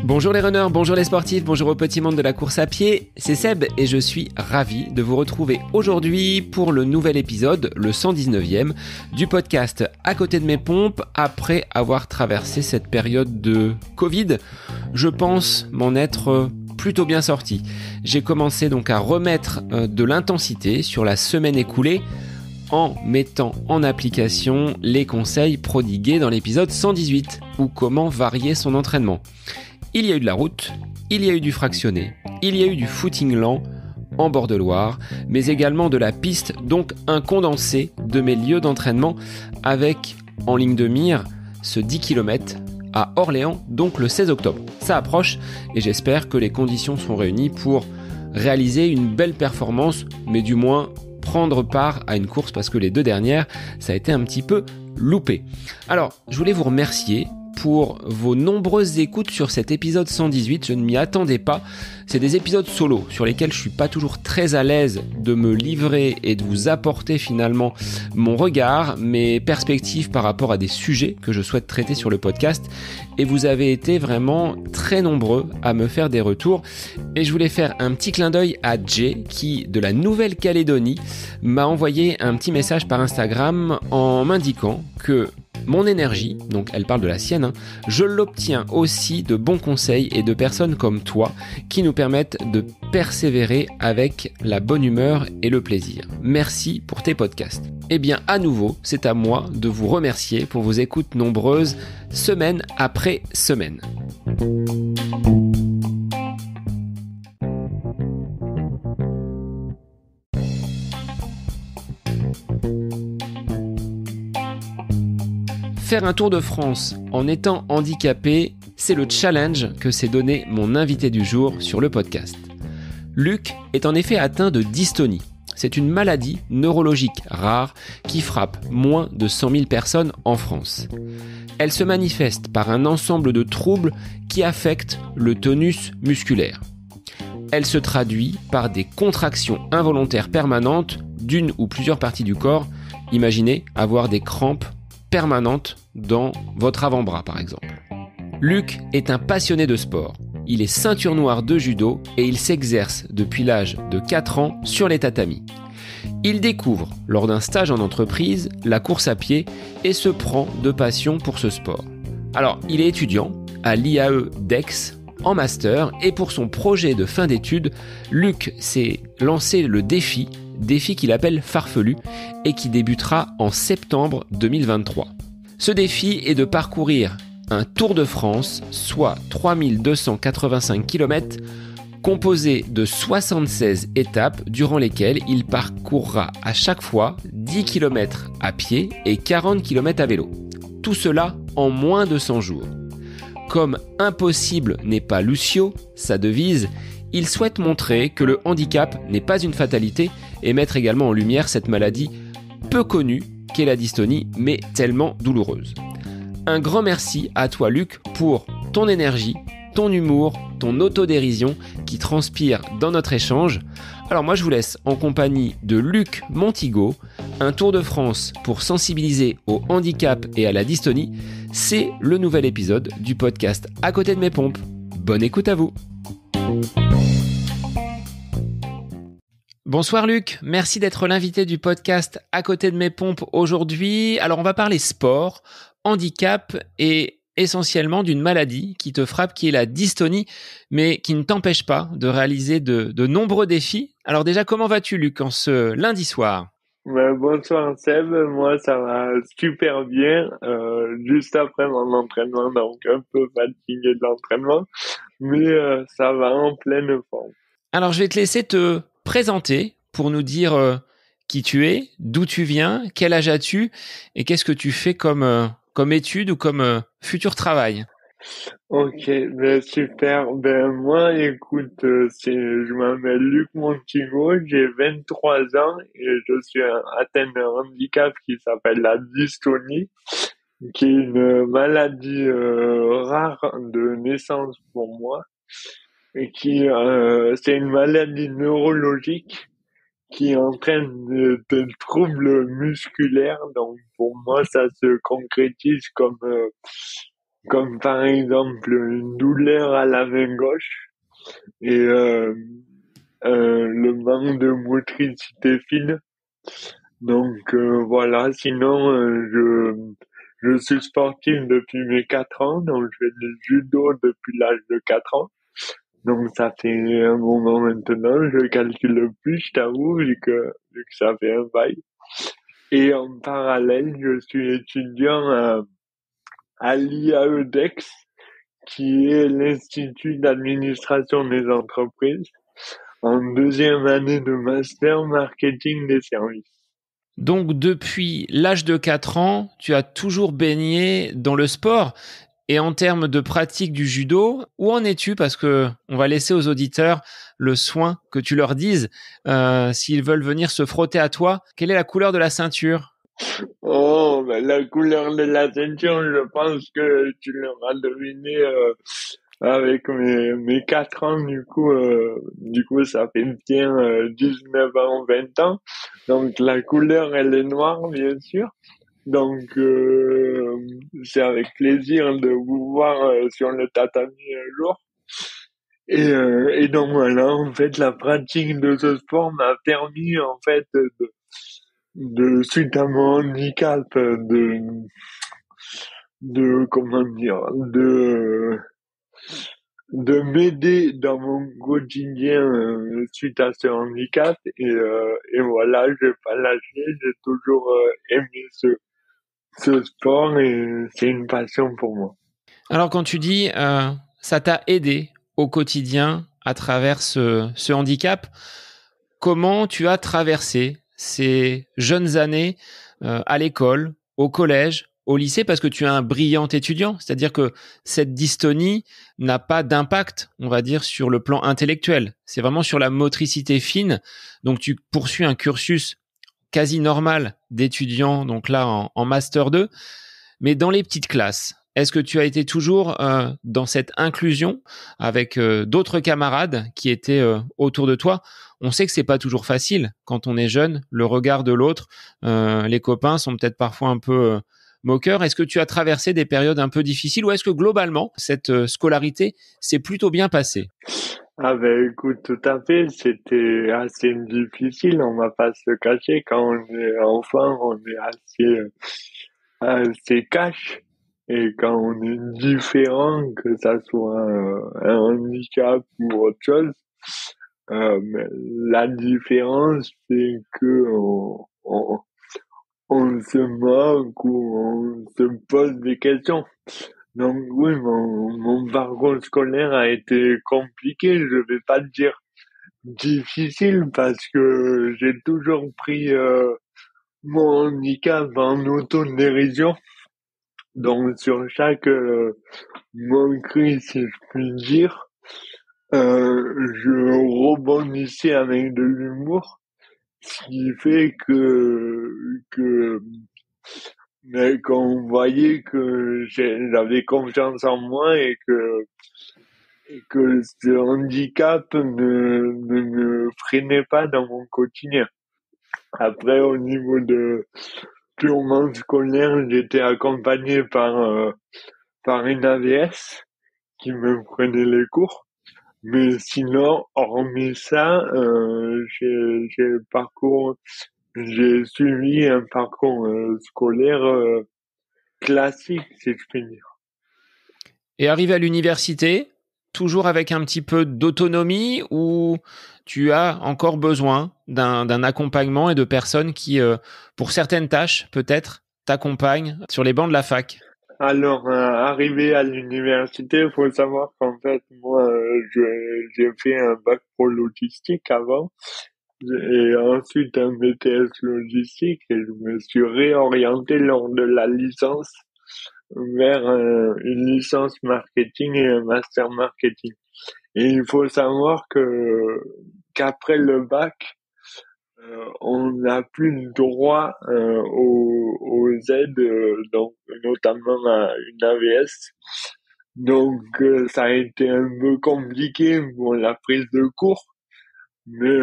Bonjour les runners, bonjour les sportifs, bonjour au petit monde de la course à pied, c'est Seb et je suis ravi de vous retrouver aujourd'hui pour le nouvel épisode, le 119e, du podcast À côté de mes pompes, après avoir traversé cette période de Covid. Je pense m'en être plutôt bien sorti. J'ai commencé donc à remettre de l'intensité sur la semaine écoulée, en mettant en application les conseils prodigués dans l'épisode 118, ou comment varier son entraînement. Il y a eu de la route, il y a eu du fractionné, il y a eu du footing lent en bord de Loire, mais également de la piste, donc un condensé de mes lieux d'entraînement avec en ligne de mire ce 10 km à Orléans, donc le 16 octobre. Ça approche et j'espère que les conditions sont réunies pour réaliser une belle performance, mais du moins prendre part à une course parce que les deux dernières, ça a été un petit peu loupé. Alors, je voulais vous remercier pour vos nombreuses écoutes sur cet épisode 118, je ne m'y attendais pas. C'est des épisodes solo sur lesquels je suis pas toujours très à l'aise de me livrer et de vous apporter finalement mon regard, mes perspectives par rapport à des sujets que je souhaite traiter sur le podcast. Et vous avez été vraiment très nombreux à me faire des retours. Et je voulais faire un petit clin d'œil à Jay qui, de la Nouvelle-Calédonie, m'a envoyé un petit message par Instagram en m'indiquant que mon énergie, donc elle parle de la sienne, je l'obtiens aussi de bons conseils et de personnes comme toi qui nous permettent de persévérer avec la bonne humeur et le plaisir. Merci pour tes podcasts. Eh bien, à nouveau, c'est à moi de vous remercier pour vos écoutes nombreuses, semaine après semaine. Faire un Tour de France en étant handicapé, c'est le challenge que s'est donné mon invité du jour sur le podcast. Luc est en effet atteint de dystonie. C'est une maladie neurologique rare qui frappe moins de 100 000 personnes en France. Elle se manifeste par un ensemble de troubles qui affectent le tonus musculaire. Elle se traduit par des contractions involontaires permanentes d'une ou plusieurs parties du corps. Imaginez avoir des crampes permanente dans votre avant-bras par exemple. Luc est un passionné de sport. Il est ceinture noire de judo et il s'exerce depuis l'âge de 4 ans sur les tatamis. Il découvre, lors d'un stage en entreprise, la course à pied et se prend de passion pour ce sport. Alors, il est étudiant à l'IAE d'Aix en master et pour son projet de fin d'études, Luc s'est lancé le défi qu'il appelle farfelu et qui débutera en septembre 2023. Ce défi est de parcourir un Tour de France, soit 3285 km, composé de 76 étapes durant lesquelles il parcourra à chaque fois 10 km à pied et 40 km à vélo. Tout cela en moins de 100 jours. Comme impossible n'est pas Lucio, sa devise, il souhaite montrer que le handicap n'est pas une fatalité et mettre également en lumière cette maladie peu connue qu'est la dystonie, mais tellement douloureuse. Un grand merci à toi Luc pour ton énergie, ton humour, ton autodérision qui transpire dans notre échange. Alors moi je vous laisse en compagnie de Luc Montigo, un Tour de France pour sensibiliser au handicap et à la dystonie. C'est le nouvel épisode du podcast À côté de mes pompes. Bonne écoute à vous. Bonsoir Luc, merci d'être l'invité du podcast À côté de mes pompes aujourd'hui. Alors on va parler sport, handicap et essentiellement d'une maladie qui te frappe, qui est la dystonie, mais qui ne t'empêche pas de réaliser de nombreux défis. Alors déjà, comment vas-tu Luc en ce lundi soir ? Bonsoir Seb, moi ça va super bien, juste après mon entraînement, donc un peu fatigué de l'entraînement, mais ça va en pleine forme. Alors je vais te laisser te présenter pour nous dire qui tu es, d'où tu viens, quel âge as-tu et qu'est-ce que tu fais comme étude ou comme futur travail. Ok, super. Moi, écoute, je m'appelle Luc Montigo, j'ai 23 ans et je suis atteint d'un handicap qui s'appelle la dystonie, qui est une maladie rare de naissance pour moi et c'est une maladie neurologique qui entraîne des troubles musculaires. Donc pour moi, ça se concrétise comme par exemple une douleur à la main gauche et le manque de motricité fine. Donc voilà, sinon je suis sportif depuis mes 4 ans, donc je fais du judo depuis l'âge de 4 ans. Donc ça fait un moment maintenant, je calcule plus, je t'avoue, vu que ça fait un bail. Et en parallèle, je suis étudiant à l'IAEDEX, qui est l'Institut d'administration des entreprises, en deuxième année de master marketing des services. Donc, depuis l'âge de 4 ans, tu as toujours baigné dans le sport. Et en termes de pratique du judo, où en es-tu? Parce que on va laisser aux auditeurs le soin que tu leur dises s'ils veulent venir se frotter à toi. Quelle est la couleur de la ceinture? Oh, ben la couleur de la ceinture, je pense que tu l'auras deviné avec mes 4 ans, du coup, ça fait bien 19 ans, 20 ans. Donc, la couleur, elle est noire, bien sûr. Donc, c'est avec plaisir de vous voir sur le tatami un jour. Et donc, voilà, en fait, la pratique de ce sport m'a permis, en fait, suite à mon handicap, comment dire, de m'aider dans mon quotidien suite à ce handicap et voilà, je vais pas lâcher, j'ai toujours aimé ce sport et c'est une passion pour moi. Alors quand tu dis ça t'a aidé au quotidien à travers ce handicap, comment tu as traversé ces jeunes années à l'école, au collège, au lycée, parce que tu es un brillant étudiant, c'est-à-dire que cette dystonie n'a pas d'impact, on va dire, sur le plan intellectuel. C'est vraiment sur la motricité fine. Donc tu poursuis un cursus quasi normal d'étudiant, donc là en master 2, mais dans les petites classes. Est-ce que tu as été toujours dans cette inclusion avec d'autres camarades qui étaient autour de toi? On sait que c'est pas toujours facile quand on est jeune, le regard de l'autre. Les copains sont peut-être parfois un peu moqueurs. Est-ce que tu as traversé des périodes un peu difficiles ou est-ce que globalement cette scolarité s'est plutôt bien passée? Ah ben écoute, tout à fait, c'était assez difficile, on va pas se cacher, quand on est enfant, on est assez cash. Et quand on est différent, que ça soit un handicap ou autre chose, mais la différence, c'est que on se moque ou on se pose des questions. Donc oui, mon parcours scolaire a été compliqué, je vais pas te dire difficile parce que j'ai toujours pris mon handicap en autodérision. Donc sur chaque moquerie, si je puis dire, je rebondissais avec de l'humour, ce qui fait que mais qu'on voyait que j'avais confiance en moi et que ce handicap ne me freinait pas dans mon quotidien. Après, au niveau de purement scolaire, j'étais accompagné par une AVS qui me prenait les cours. Mais sinon, hormis ça, j'ai suivi un parcours scolaire classique, si je puis dire. Et arrivé à l'université, toujours avec un petit peu d'autonomie ou tu as encore besoin d'un accompagnement et de personnes qui, pour certaines tâches, peut-être, t'accompagnent sur les bancs de la fac? Alors, arrivé à l'université, il faut savoir qu'en fait, moi, j'ai fait un bac pro logistique avant et ensuite un BTS logistique et je me suis réorienté lors de la licence vers une licence marketing et un master marketing. Et il faut savoir qu'après le bac, on n'a plus le droit aux aides, donc notamment à une AVS. Donc ça a été un peu compliqué pour la prise de cours mais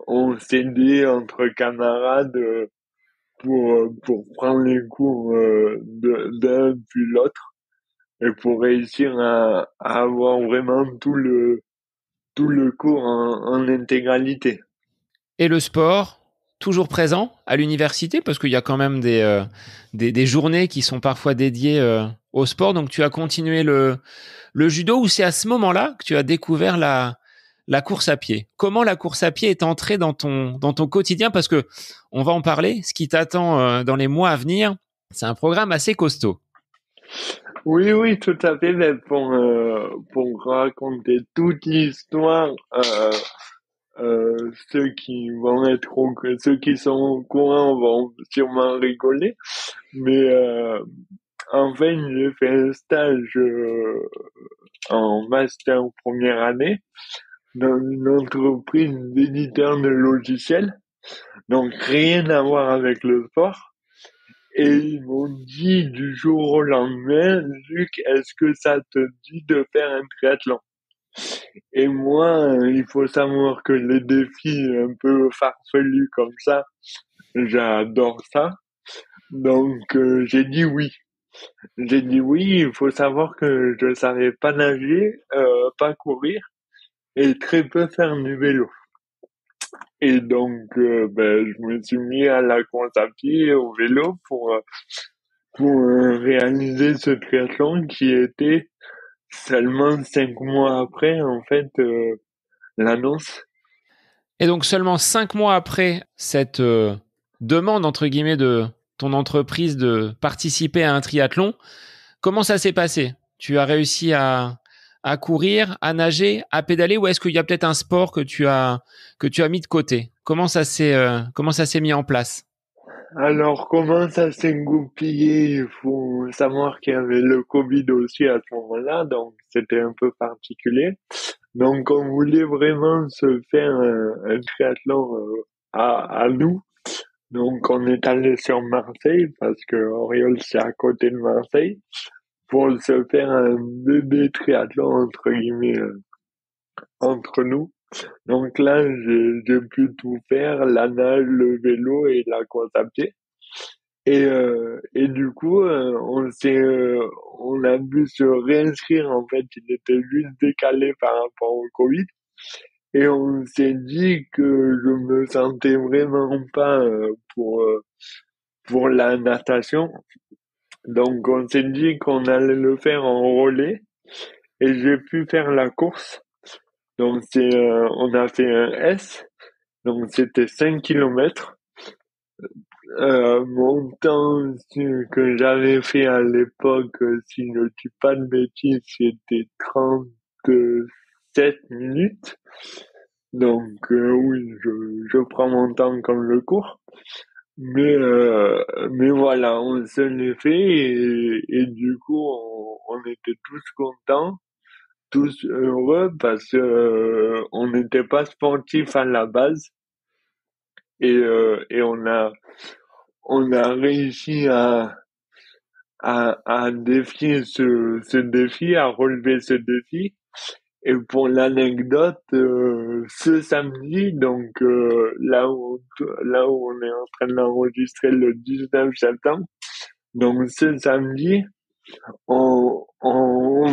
on s'aidait entre camarades pour prendre les cours d'un puis l'autre et pour réussir à avoir vraiment tout le cours en intégralité. Et le sport, toujours présent à l'université, parce qu'il y a quand même des journées qui sont parfois dédiées au sport. Donc tu as continué le judo, ou c'est à ce moment-là que tu as découvert la course à pied? Comment la course à pied est entrée dans ton quotidien? Parce que on va en parler. Ce qui t'attend dans les mois à venir, c'est un programme assez costaud. Oui, oui, tout à fait. Mais pour raconter toute l'histoire, ceux qui sont au courant vont sûrement rigoler. Mais en fait, j'ai fait un stage en master première année dans une entreprise d'éditeur de logiciels. Donc rien à voir avec le sport. Et ils m'ont dit du jour au lendemain, Luc, est-ce que ça te dit de faire un triathlon? Et moi, il faut savoir que les défis un peu farfelus comme ça, j'adore ça. Donc j'ai dit oui. J'ai dit oui, il faut savoir que je savais pas nager, pas courir et très peu faire du vélo. Et donc je me suis mis à la course à pied et au vélo pour réaliser ce triathlon qui était seulement 5 mois après en fait l'annonce. Et donc seulement 5 mois après cette demande, entre guillemets, de ton entreprise de participer à un triathlon, comment ça s'est passé? Tu as réussi à courir, à nager, à pédaler, ou est-ce qu'il y a peut-être un sport que tu as mis de côté? Comment ça s'est mis en place? Alors, comment ça s'est goupillé? Il faut savoir qu'il y avait le Covid aussi à ce moment-là, donc c'était un peu particulier. Donc, on voulait vraiment se faire un triathlon à nous. Donc, on est allé sur Marseille, parce que Oriol, c'est à côté de Marseille, pour se faire un bébé triathlon, entre guillemets, entre nous. Donc là, j'ai pu tout faire, la nage, le vélo et la course à pied. Et du coup, on a dû se réinscrire. En fait, il était juste décalé par rapport au Covid. Et on s'est dit que je me sentais vraiment pas pour la natation. Donc, on s'est dit qu'on allait le faire en relais. Et j'ai pu faire la course. Donc, on a fait un S. Donc, c'était 5 kilomètres. Mon temps que j'avais fait à l'époque, si je ne dis pas de bêtises, c'était 37 minutes. Donc oui, je prends mon temps comme le cours. Mais voilà, on se l'est fait et du coup, on était tous contents, tous heureux parce que on n'était pas sportifs à la base et on a réussi à défier ce défi, à relever ce défi. Et pour l'anecdote, ce samedi, donc là où on est en train d'enregistrer le 19 septembre, donc ce samedi, on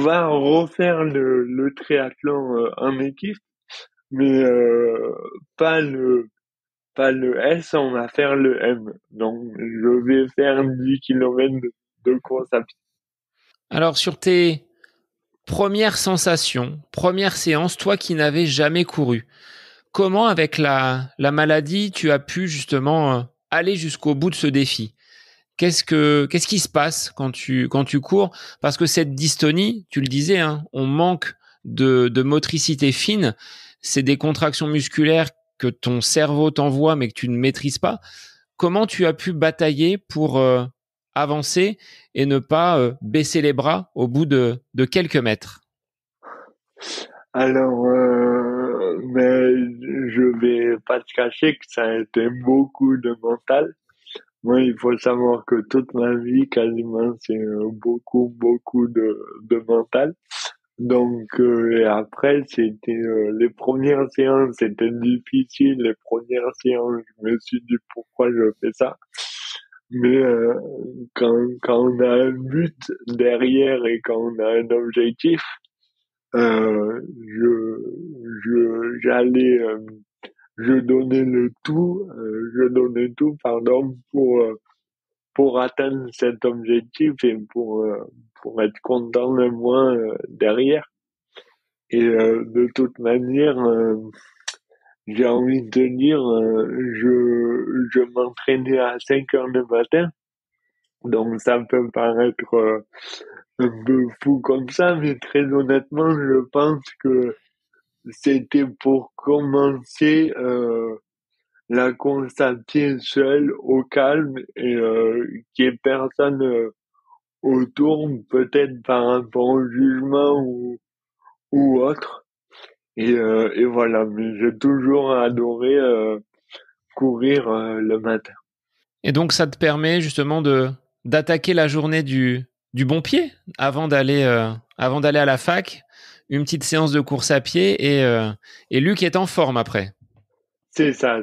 va refaire le triathlon en équipe, mais pas le S, on va faire le M. Donc je vais faire 10 kilomètres de course à pied. Alors sur tes premières sensations, première séance, toi qui n'avais jamais couru, comment avec la maladie tu as pu justement aller jusqu'au bout de ce défi? Qu'est-ce qui se passe quand tu cours? Parce que cette dystonie, tu le disais, hein, on manque de motricité fine. C'est des contractions musculaires que ton cerveau t'envoie, mais que tu ne maîtrises pas. Comment tu as pu batailler pour avancer et ne pas baisser les bras au bout de quelques mètres? Alors, mais je vais pas te cacher que ça a été beaucoup de mental. Moi, il faut savoir que toute ma vie, quasiment, c'est beaucoup de mental. Et après, c'était les premières séances, c'était difficile. Les premières séances, je me suis dit pourquoi je fais ça. Mais quand on a un but derrière et quand on a un objectif, euh, j'allais, je donnais je donnais tout, pardon, pour atteindre cet objectif et pour être content de moi derrière. Et de toute manière, j'ai envie de te dire, je m'entraînais à 5 heures du matin, donc ça peut paraître un peu fou comme ça, mais très honnêtement, je pense que c'était pour commencer la course à pied seule, au calme, et qu'il n'y ait personne autour, peut-être par rapport au jugement ou autre. Et voilà, mais j'ai toujours adoré courir le matin. Et donc, ça te permet justement d'attaquer la journée du bon pied avant d'aller à la fac. Une petite séance de course à pied et Luc est en forme après. C'est ça,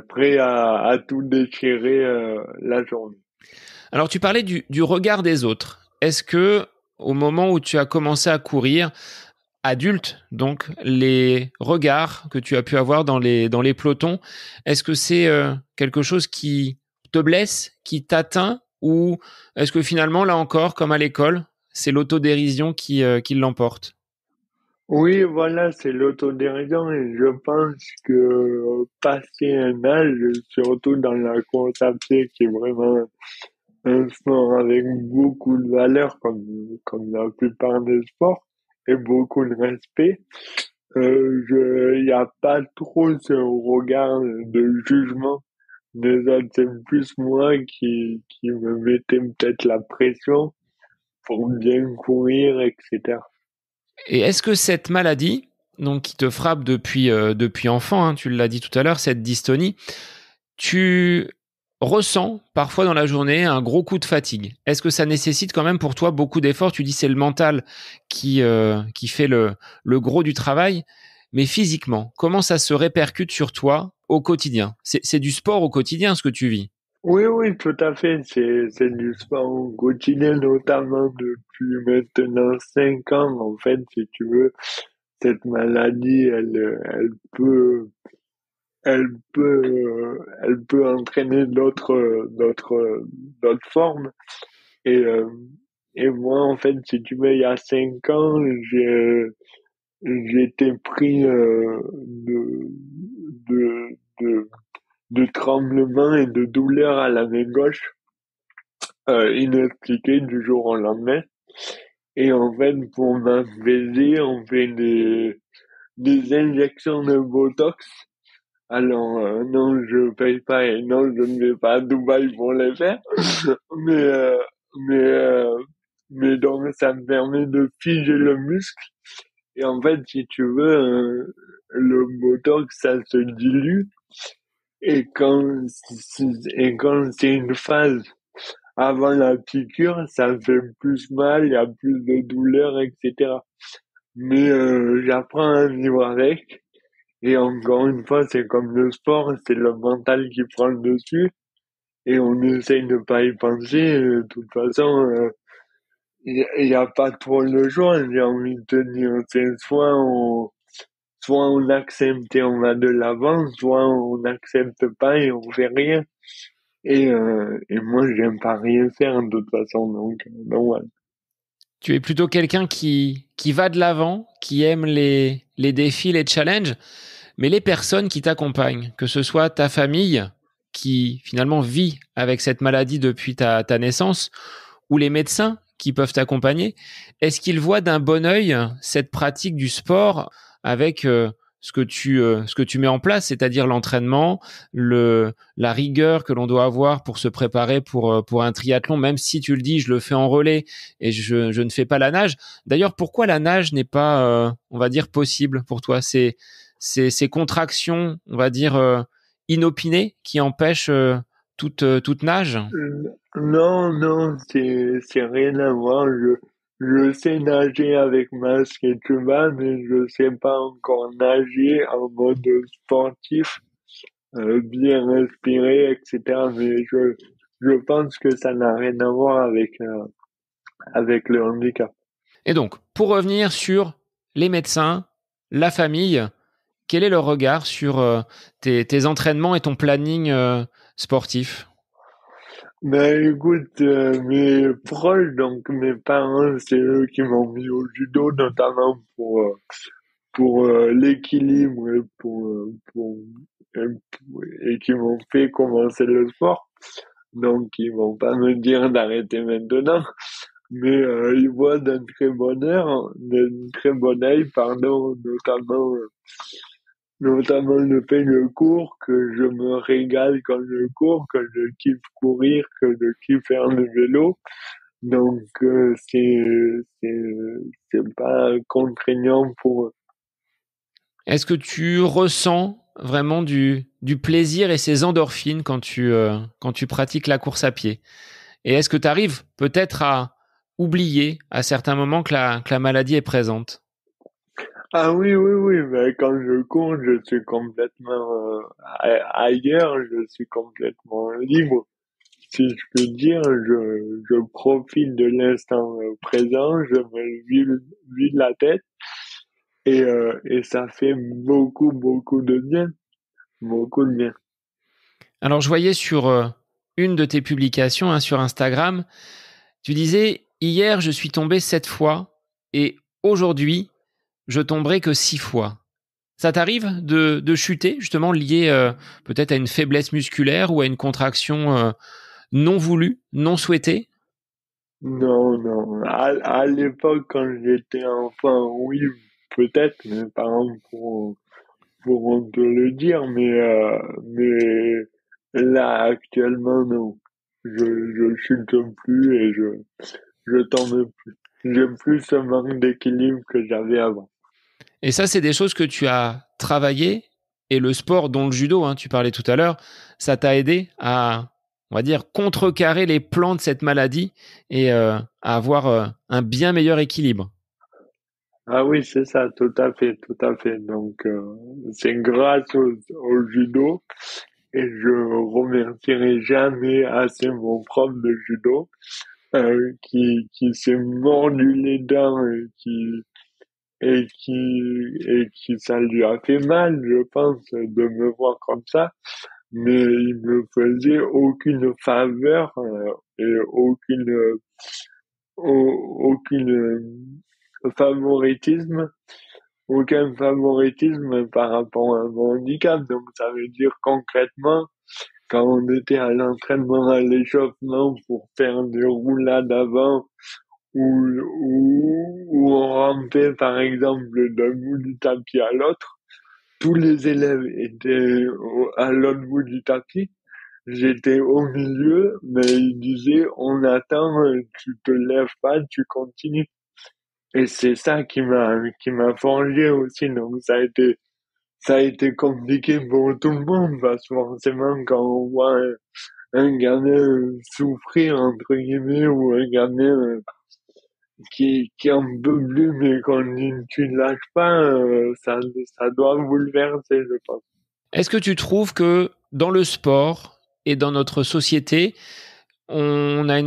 prêt à tout déchirer la journée. Alors, tu parlais du regard des autres. Est-ce que, au moment où tu as commencé à courir, adulte, donc, les regards que tu as pu avoir dans les pelotons, est-ce que c'est quelque chose qui te blesse, qui t'atteint, ou est-ce que finalement, là encore, comme à l'école, c'est l'autodérision qui l'emporte? Oui, voilà, c'est l'autodérision et je pense que passer un âge, surtout dans la course à pied, qui est vraiment un sport avec beaucoup de valeur, comme la plupart des sports, et beaucoup de respect, il n'y a pas trop ce regard de jugement des autres. C'est plus moi qui me mettais peut-être la pression pour bien courir, etc. Et est-ce que cette maladie, donc qui te frappe depuis enfant, hein, tu l'as dit tout à l'heure, cette dystonie, tu ressens parfois dans la journée un gros coup de fatigue. Est-ce que ça nécessite quand même pour toi beaucoup d'efforts? Tu dis c'est le mental qui fait le gros du travail, mais physiquement, comment ça se répercute sur toi au quotidien? C'est du sport au quotidien ce que tu vis. Oui, oui, tout à fait. C'est du sport au quotidien, notamment depuis maintenant 5 ans, en fait, si tu veux. Cette maladie, elle peut entraîner d'autres formes. Et, euh, et moi, en fait, si tu veux, il y a 5 ans, j'ai été pris de, de, de tremblements et de douleurs à la main gauche, inexpliquées du jour au lendemain. Et en fait, pour m'apaiser, on fait des injections de Botox. Alors, non, je paye pas et non, je ne vais pas à Dubaï pour les faire. Mais, euh, mais, euh, mais donc, ça me permet de figer le muscle. Et en fait, si tu veux, le Botox, ça se dilue. Et quand c'est une phase avant la piqûre, ça me fait plus mal, il y a plus de douleur, etc. Mais j'apprends à vivre avec. Et encore une fois, c'est comme le sport, c'est le mental qui prend le dessus. Et on essaye de pas y penser. De toute façon, il y a pas trop le choix, j'ai envie de te dire. C'est soit on accepte et on va de l'avant, soit on n'accepte pas et on fait rien. Et moi, j'aime pas rien faire de toute façon, donc voilà. Tu es plutôt quelqu'un qui va de l'avant, qui aime les défis, les challenges, mais les personnes qui t'accompagnent, que ce soit ta famille qui finalement vit avec cette maladie depuis ta naissance, ou les médecins qui peuvent t'accompagner, est-ce qu'ils voient d'un bon œil cette pratique du sport avec ce que tu mets en place, c'est-à-dire l'entraînement, la rigueur que l'on doit avoir pour se préparer pour un triathlon, même si tu le dis, je le fais en relais et je ne fais pas la nage. D'ailleurs, pourquoi la nage n'est pas, on va dire, possible pour toi? C'est ces contractions, on va dire, inopinées qui empêchent toute nage? Non, non, c'est rien à voir. je sais nager avec masque et tuba, mais je sais pas encore nager en mode sportif, bien respirer, etc. Mais je pense que ça n'a rien à voir avec le handicap. Et donc, pour revenir sur les médecins, la famille, quel est leur regard sur tes entraînements et ton planning sportif? Ben écoute, mes proches, donc mes parents, c'est eux qui m'ont mis au judo, notamment pour l'équilibre et qui m'ont fait commencer le sport. Donc ils vont pas me dire d'arrêter maintenant, mais ils voient d'un très bon œil, pardon, notamment le fait de cours, que je me régale quand je cours, que je kiffe courir, que je kiffe faire le vélo. Donc c'est pas contraignant pour eux. Est-ce que tu ressens vraiment du plaisir et ces endorphines quand tu pratiques la course à pied? Et est-ce que tu arrives peut-être à oublier à certains moments que la maladie est présente? Ah oui, oui, oui, mais quand je cours, je suis complètement ailleurs, je suis complètement libre. Si je peux dire, je profite de l'instant présent, je me vide la tête et ça fait beaucoup, beaucoup de bien, beaucoup de bien. Alors, je voyais sur une de tes publications sur Instagram, tu disais: hier, je suis tombé 7 fois et aujourd'hui, je tomberai que 6 fois. Ça t'arrive de chuter, justement, lié peut-être à une faiblesse musculaire ou à une contraction non voulue, non souhaitée? Non, non. À l'époque, quand j'étais enfant, oui, peut-être, mes parents pourront te le dire, mais là, actuellement, non. Je chute plus et je tombe plus. J'ai plus ce manque d'équilibre que j'avais avant. Et ça, c'est des choses que tu as travaillées et le sport, dont le judo, tu parlais tout à l'heure, ça t'a aidé à, on va dire, contrecarrer les plans de cette maladie et à avoir un bien meilleur équilibre. Ah oui, c'est ça, tout à fait, tout à fait. Donc, c'est grâce au judo et je remercierai jamais assez mon prof de judo qui s'est mordu les dents et qui ça lui a fait mal, je pense, de me voir comme ça. Mais il me faisait aucune faveur et aucune favoritisme aucun favoritisme par rapport à mon handicap. Donc, ça veut dire concrètement, quand on était à l'entraînement, à l'échauffement pour faire des roulades avant ou on rampait, par exemple, d'un bout du tapis à l'autre, tous les élèves étaient à l'autre bout du tapis. J'étais au milieu, mais ils disaient, on attend, tu te lèves pas, tu continues. Et c'est ça qui m'a forgé aussi. Donc, ça a été compliqué pour tout le monde parce que forcément quand on voit un gamin souffrir entre guillemets ou un gamin qui en peut plus mais qu'on dit tu ne lâches pas, ça doit bouleverser, je pense. Est-ce que tu trouves que dans le sport et dans notre société, on a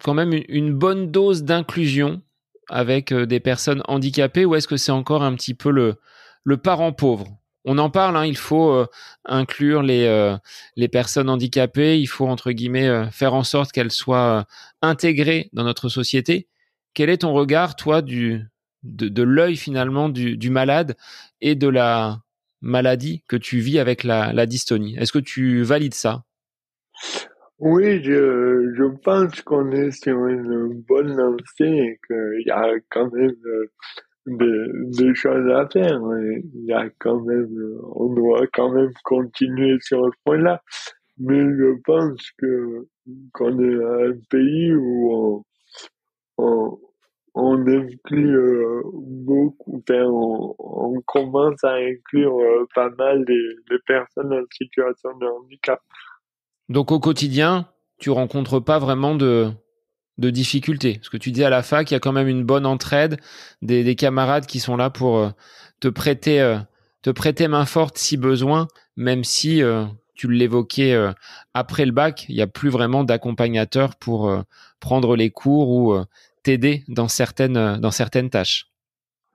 quand même une bonne dose d'inclusion avec des personnes handicapées, ou est-ce que c'est encore un petit peu le parent pauvre? On en parle, il faut inclure les personnes handicapées, il faut entre guillemets faire en sorte qu'elles soient intégrées dans notre société. Quel est ton regard, toi, de l'œil finalement du malade et de la maladie que tu vis avec la dystonie? Est-ce que tu valides ça? Oui, je pense qu'on est sur une bonne lancée et qu'il y a quand même des choses à faire. Il y a quand même, on doit quand même continuer sur ce point-là. Mais je pense qu'on est un pays où on, on inclut beaucoup, enfin, on commence à inclure pas mal les personnes en situation de handicap. Donc au quotidien, tu rencontres pas vraiment de difficultés? Parce que tu dis à la fac, il y a quand même une bonne entraide, des camarades qui sont là pour te prêter, euh, te prêter main forte si besoin, même si tu l'évoquais après le bac, il n'y a plus vraiment d'accompagnateur pour prendre les cours ou t'aider dans certaines tâches.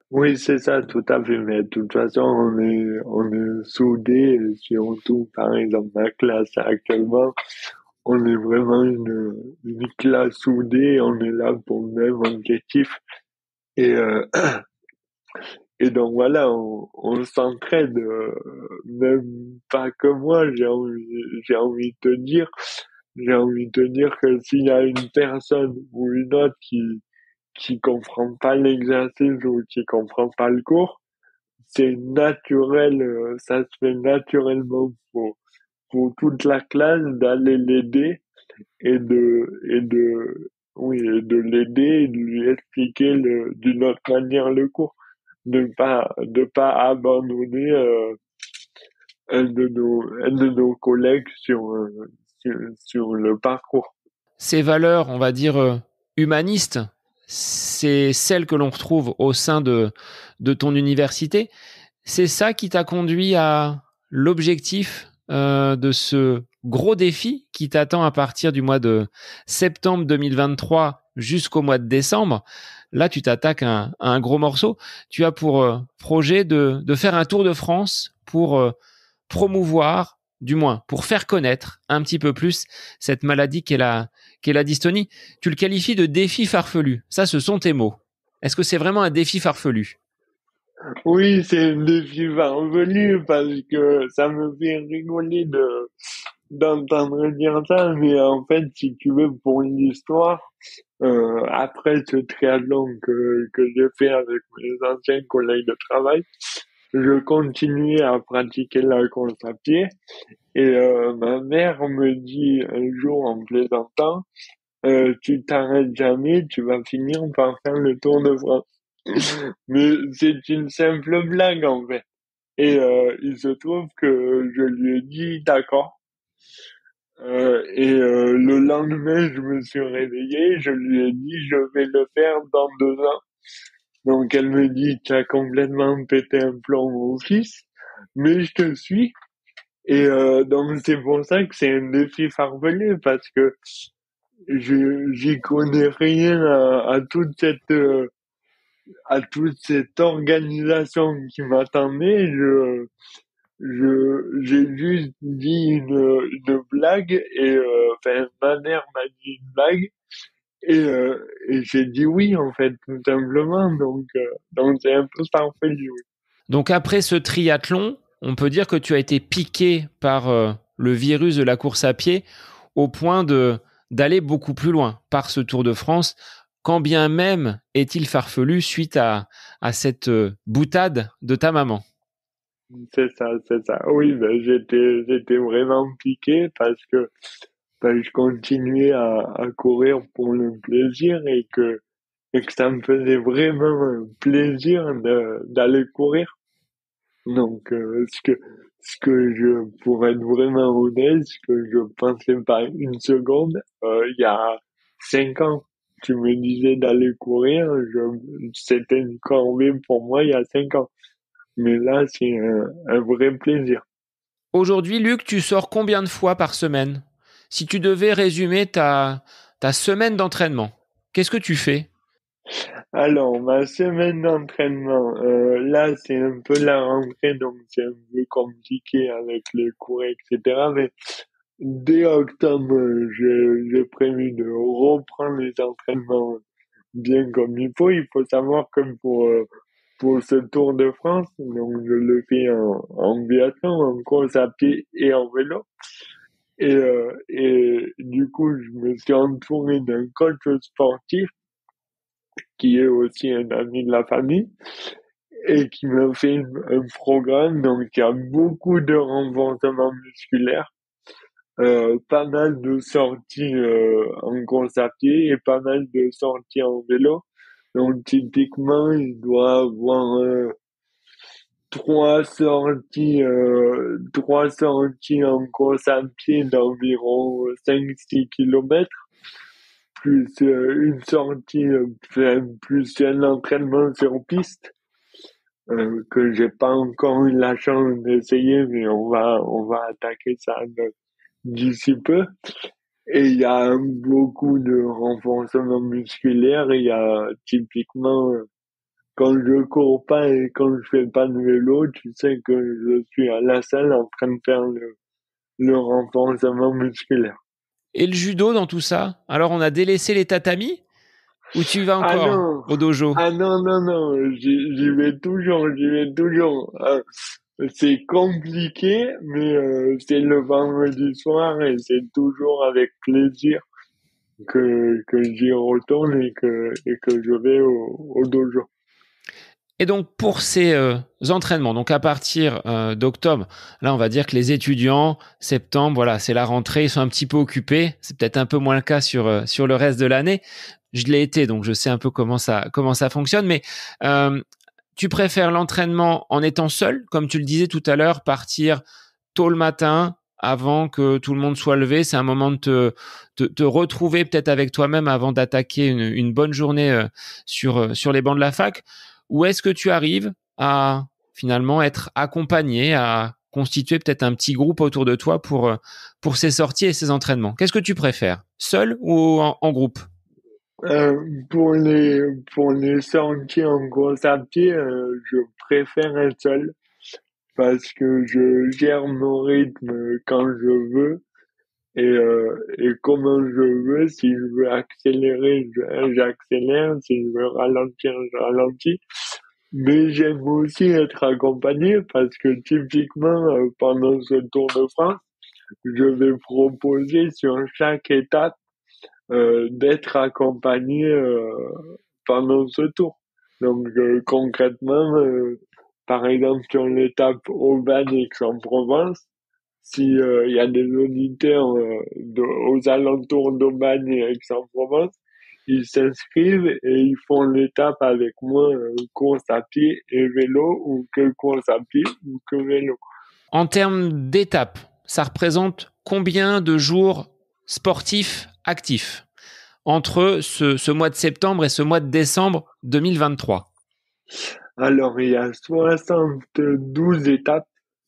Oui, c'est ça, tout à fait. Mais de toute façon, on est soudés, et surtout, par exemple, ma classe actuellement, on est vraiment une classe soudée, on est là pour le même objectif. Et, et donc voilà, on s'entraide, même pas que moi, j'ai envie de te dire, j'ai envie de te dire que s'il y a une personne ou une autre qui comprend pas l'exercice ou qui comprend pas le cours, c'est naturel, ça se fait naturellement pour toute la classe d'aller l'aider oui, et de l'aider et de lui expliquer d'une autre manière le cours. De pas abandonner, un de nos collègues sur le parcours. Ces valeurs, on va dire, humanistes, c'est celles que l'on retrouve au sein de ton université. C'est ça qui t'a conduit à l'objectif de ce gros défi qui t'attend à partir du mois de septembre 2023 jusqu'au mois de décembre. Là, tu t'attaques à un gros morceau. Tu as pour projet de faire un tour de France pour promouvoir, du moins pour faire connaître un petit peu plus cette maladie qu'est la dystonie. Tu le qualifies de défi farfelu. Ça, ce sont tes mots. Est-ce que c'est vraiment un défi farfelu? Oui, c'est un défi farfelu parce que ça me fait rigoler d'entendre dire ça, mais en fait, si tu veux, pour une histoire, après ce triathlon que j'ai fait avec mes anciens collègues de travail, je continuais à pratiquer la course à pied et ma mère me dit un jour en plaisantant, tu t'arrêtes jamais, tu vas finir par faire le Tour de France. Mais c'est une simple blague en fait. Et il se trouve que je lui ai dit d'accord. Le lendemain, je me suis réveillé, je lui ai dit je vais le faire dans 2 ans. Donc elle me dit tu as complètement pété un plomb mon fils, mais je te suis. Et donc c'est pour ça que c'est un défi farfelu parce que j'y connais rien à toute cette organisation qui m'attendait. J'ai juste dit une blague et enfin ma mère m'a dit une blague et j'ai dit oui en fait tout simplement donc c'est un peu farfelu. Oui. Donc après ce triathlon, on peut dire que tu as été piqué par le virus de la course à pied au point d'aller beaucoup plus loin par ce Tour de France, quand bien même est-il farfelu suite à cette boutade de ta maman. C'est ça, c'est ça. Oui, ben j'étais vraiment piqué parce que ben, je continuais à courir pour le plaisir et que ça me faisait vraiment un plaisir d'aller courir. Donc, ce que je, pour être vraiment honnête, ce que je pensais pas une seconde, il y a 5 ans, tu me disais d'aller courir, c'était une corvée pour moi il y a 5 ans. Mais là, c'est un vrai plaisir. Aujourd'hui, Luc, tu sors combien de fois par semaine? Si tu devais résumer ta semaine d'entraînement, qu'est-ce que tu fais? Alors, ma semaine d'entraînement, là, c'est un peu la rentrée, donc c'est un peu compliqué avec les cours, etc. Mais dès octobre, j'ai prévu de reprendre les entraînements bien comme il faut. Il faut savoir que pour ce Tour de France, donc je le fais en biathlon, en course à pied et en vélo. Et du coup, je me suis entouré d'un coach sportif qui est aussi un ami de la famille et qui m'a fait un programme donc il y a beaucoup de renforcement musculaire, pas mal de sorties en course à pied et pas mal de sorties en vélo. Donc typiquement, il doit avoir trois sorties en course à pied d'environ 5-6 kilomètres une sortie, plus un entraînement sur piste, que j'ai pas encore eu la chance d'essayer, mais on va attaquer ça d'ici peu. Et il y a beaucoup de renforcement musculaire. Il y a typiquement, quand je cours pas et quand je fais pas de vélo, tu sais que je suis à la salle en train de faire le renforcement musculaire. Et le judo dans tout ça? Alors, on a délaissé les tatamis ou tu y vas Ah encore non, au dojo? ah non, non, non, j'y vais toujours, j'y vais toujours. C'est compliqué, mais c'est le vendredi soir et c'est toujours avec plaisir que j'y retourne et que je vais au dojo. Et donc, pour ces entraînements, donc à partir d'octobre, là, on va dire que les étudiants, septembre, voilà, c'est la rentrée, ils sont un petit peu occupés. C'est peut-être un peu moins le cas sur le reste de l'année. Je l'ai été, donc je sais un peu comment ça fonctionne. Mais tu préfères l'entraînement en étant seul, comme tu le disais tout à l'heure, partir tôt le matin avant que tout le monde soit levé. C'est un moment de te retrouver peut-être avec toi-même avant d'attaquer une bonne journée sur les bancs de la fac. Ou est-ce que tu arrives à finalement être accompagné, à constituer peut-être un petit groupe autour de toi pour ces sorties et ces entraînements? Qu'est-ce que tu préfères, seul ou en groupe? Euh, pour les sorties en course à pied, je préfère être seul parce que je gère mon rythme quand je veux et comment je veux. Si je veux accélérer, j'accélère. Si je veux ralentir, je ralentis. Mais j'aime aussi être accompagné parce que typiquement, pendant ce Tour de France, je vais proposer sur chaque étape d'être accompagné pendant ce tour. Donc concrètement, par exemple sur l'étape Aubagne-Aix-en-Provence, si il y a des auditeurs aux alentours d'Aubagne et Aix-en-Provence, ils s'inscrivent et ils font l'étape avec moi, course à pied et vélo, ou que course à pied ou que vélo. En termes d'étapes, ça représente combien de jours sportifs actifs entre ce mois de septembre et ce mois de décembre 2023? Alors, il y a 72 étapes,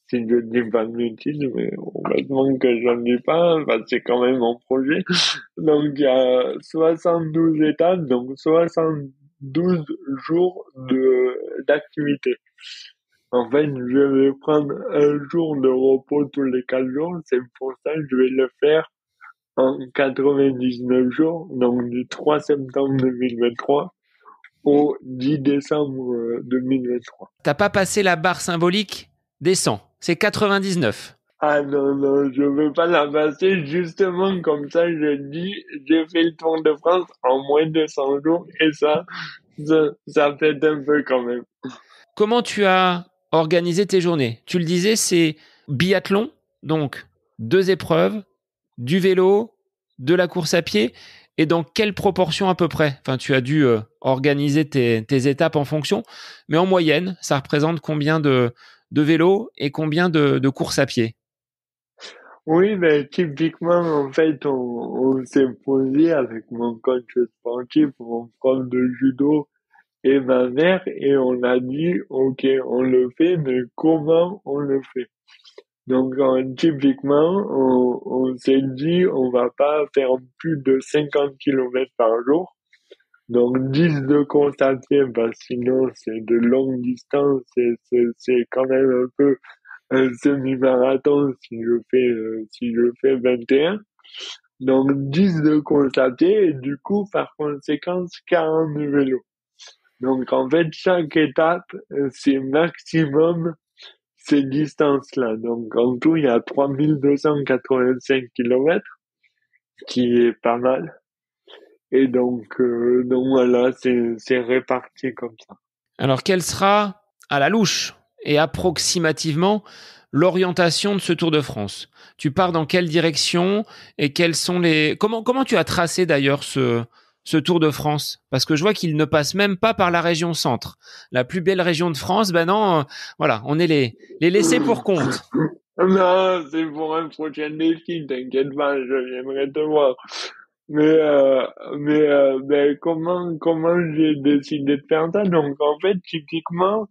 si je ne dis pas de bêtises, mais heureusement que j'en ai pas, parce que c'est quand même mon projet. Donc, il y a 72 étapes, donc 72 jours d'activité. En fait, je vais prendre un jour de repos tous les 4 jours. C'est pour ça que je vais le faire en 99 jours, donc du 3 septembre 2023 au 10 décembre 2023. T'as pas passé la barre symbolique des 100, c'est 99. Ah non, non, je veux pas la passer. Justement, comme ça, je dis, j'ai fait le Tour de France en moins de 100 jours et ça fait un peu quand même. Comment tu as organisé tes journées? Tu le disais, c'est biathlon, donc 2 épreuves, du vélo, de la course à pied. Et dans quelle proportion à peu près? Enfin, tu as dû organiser tes étapes en fonction, mais en moyenne, ça représente combien de vélo et combien de courses à pied? Oui, mais typiquement, en fait, on s'est posé avec mon coach sportif, mon prof de judo et ma mère, et on a dit, OK, on le fait, mais comment on le fait? Donc, typiquement, on s'est dit, on va pas faire plus de 50 kilomètres par jour. Donc, 10 de course à pied, bah, sinon, c'est de longue distance, c'est quand même un peu un semi-marathon si je fais 21. Donc, 10 de course à pied et du coup, par conséquent, 40 de vélo. Donc, en fait, chaque étape, c'est maximum ces distances-là. Donc, en tout, il y a 3285 kilomètres, qui est pas mal. Et donc voilà, c'est réparti comme ça. Alors, quelle sera, à la louche et approximativement, l'orientation de ce Tour de France? Tu pars dans quelle direction et quels sont les... Comment tu as tracé d'ailleurs ce Tour de France? Parce que je vois qu'il ne passe même pas par la région centre. La plus belle région de France, ben non, voilà, on est les laissés pour compte. Non, c'est pour un prochain défi, t'inquiète pas, je viendrai te voir. Mais, mais comment j'ai décidé de faire ça? Donc, en fait, typiquement,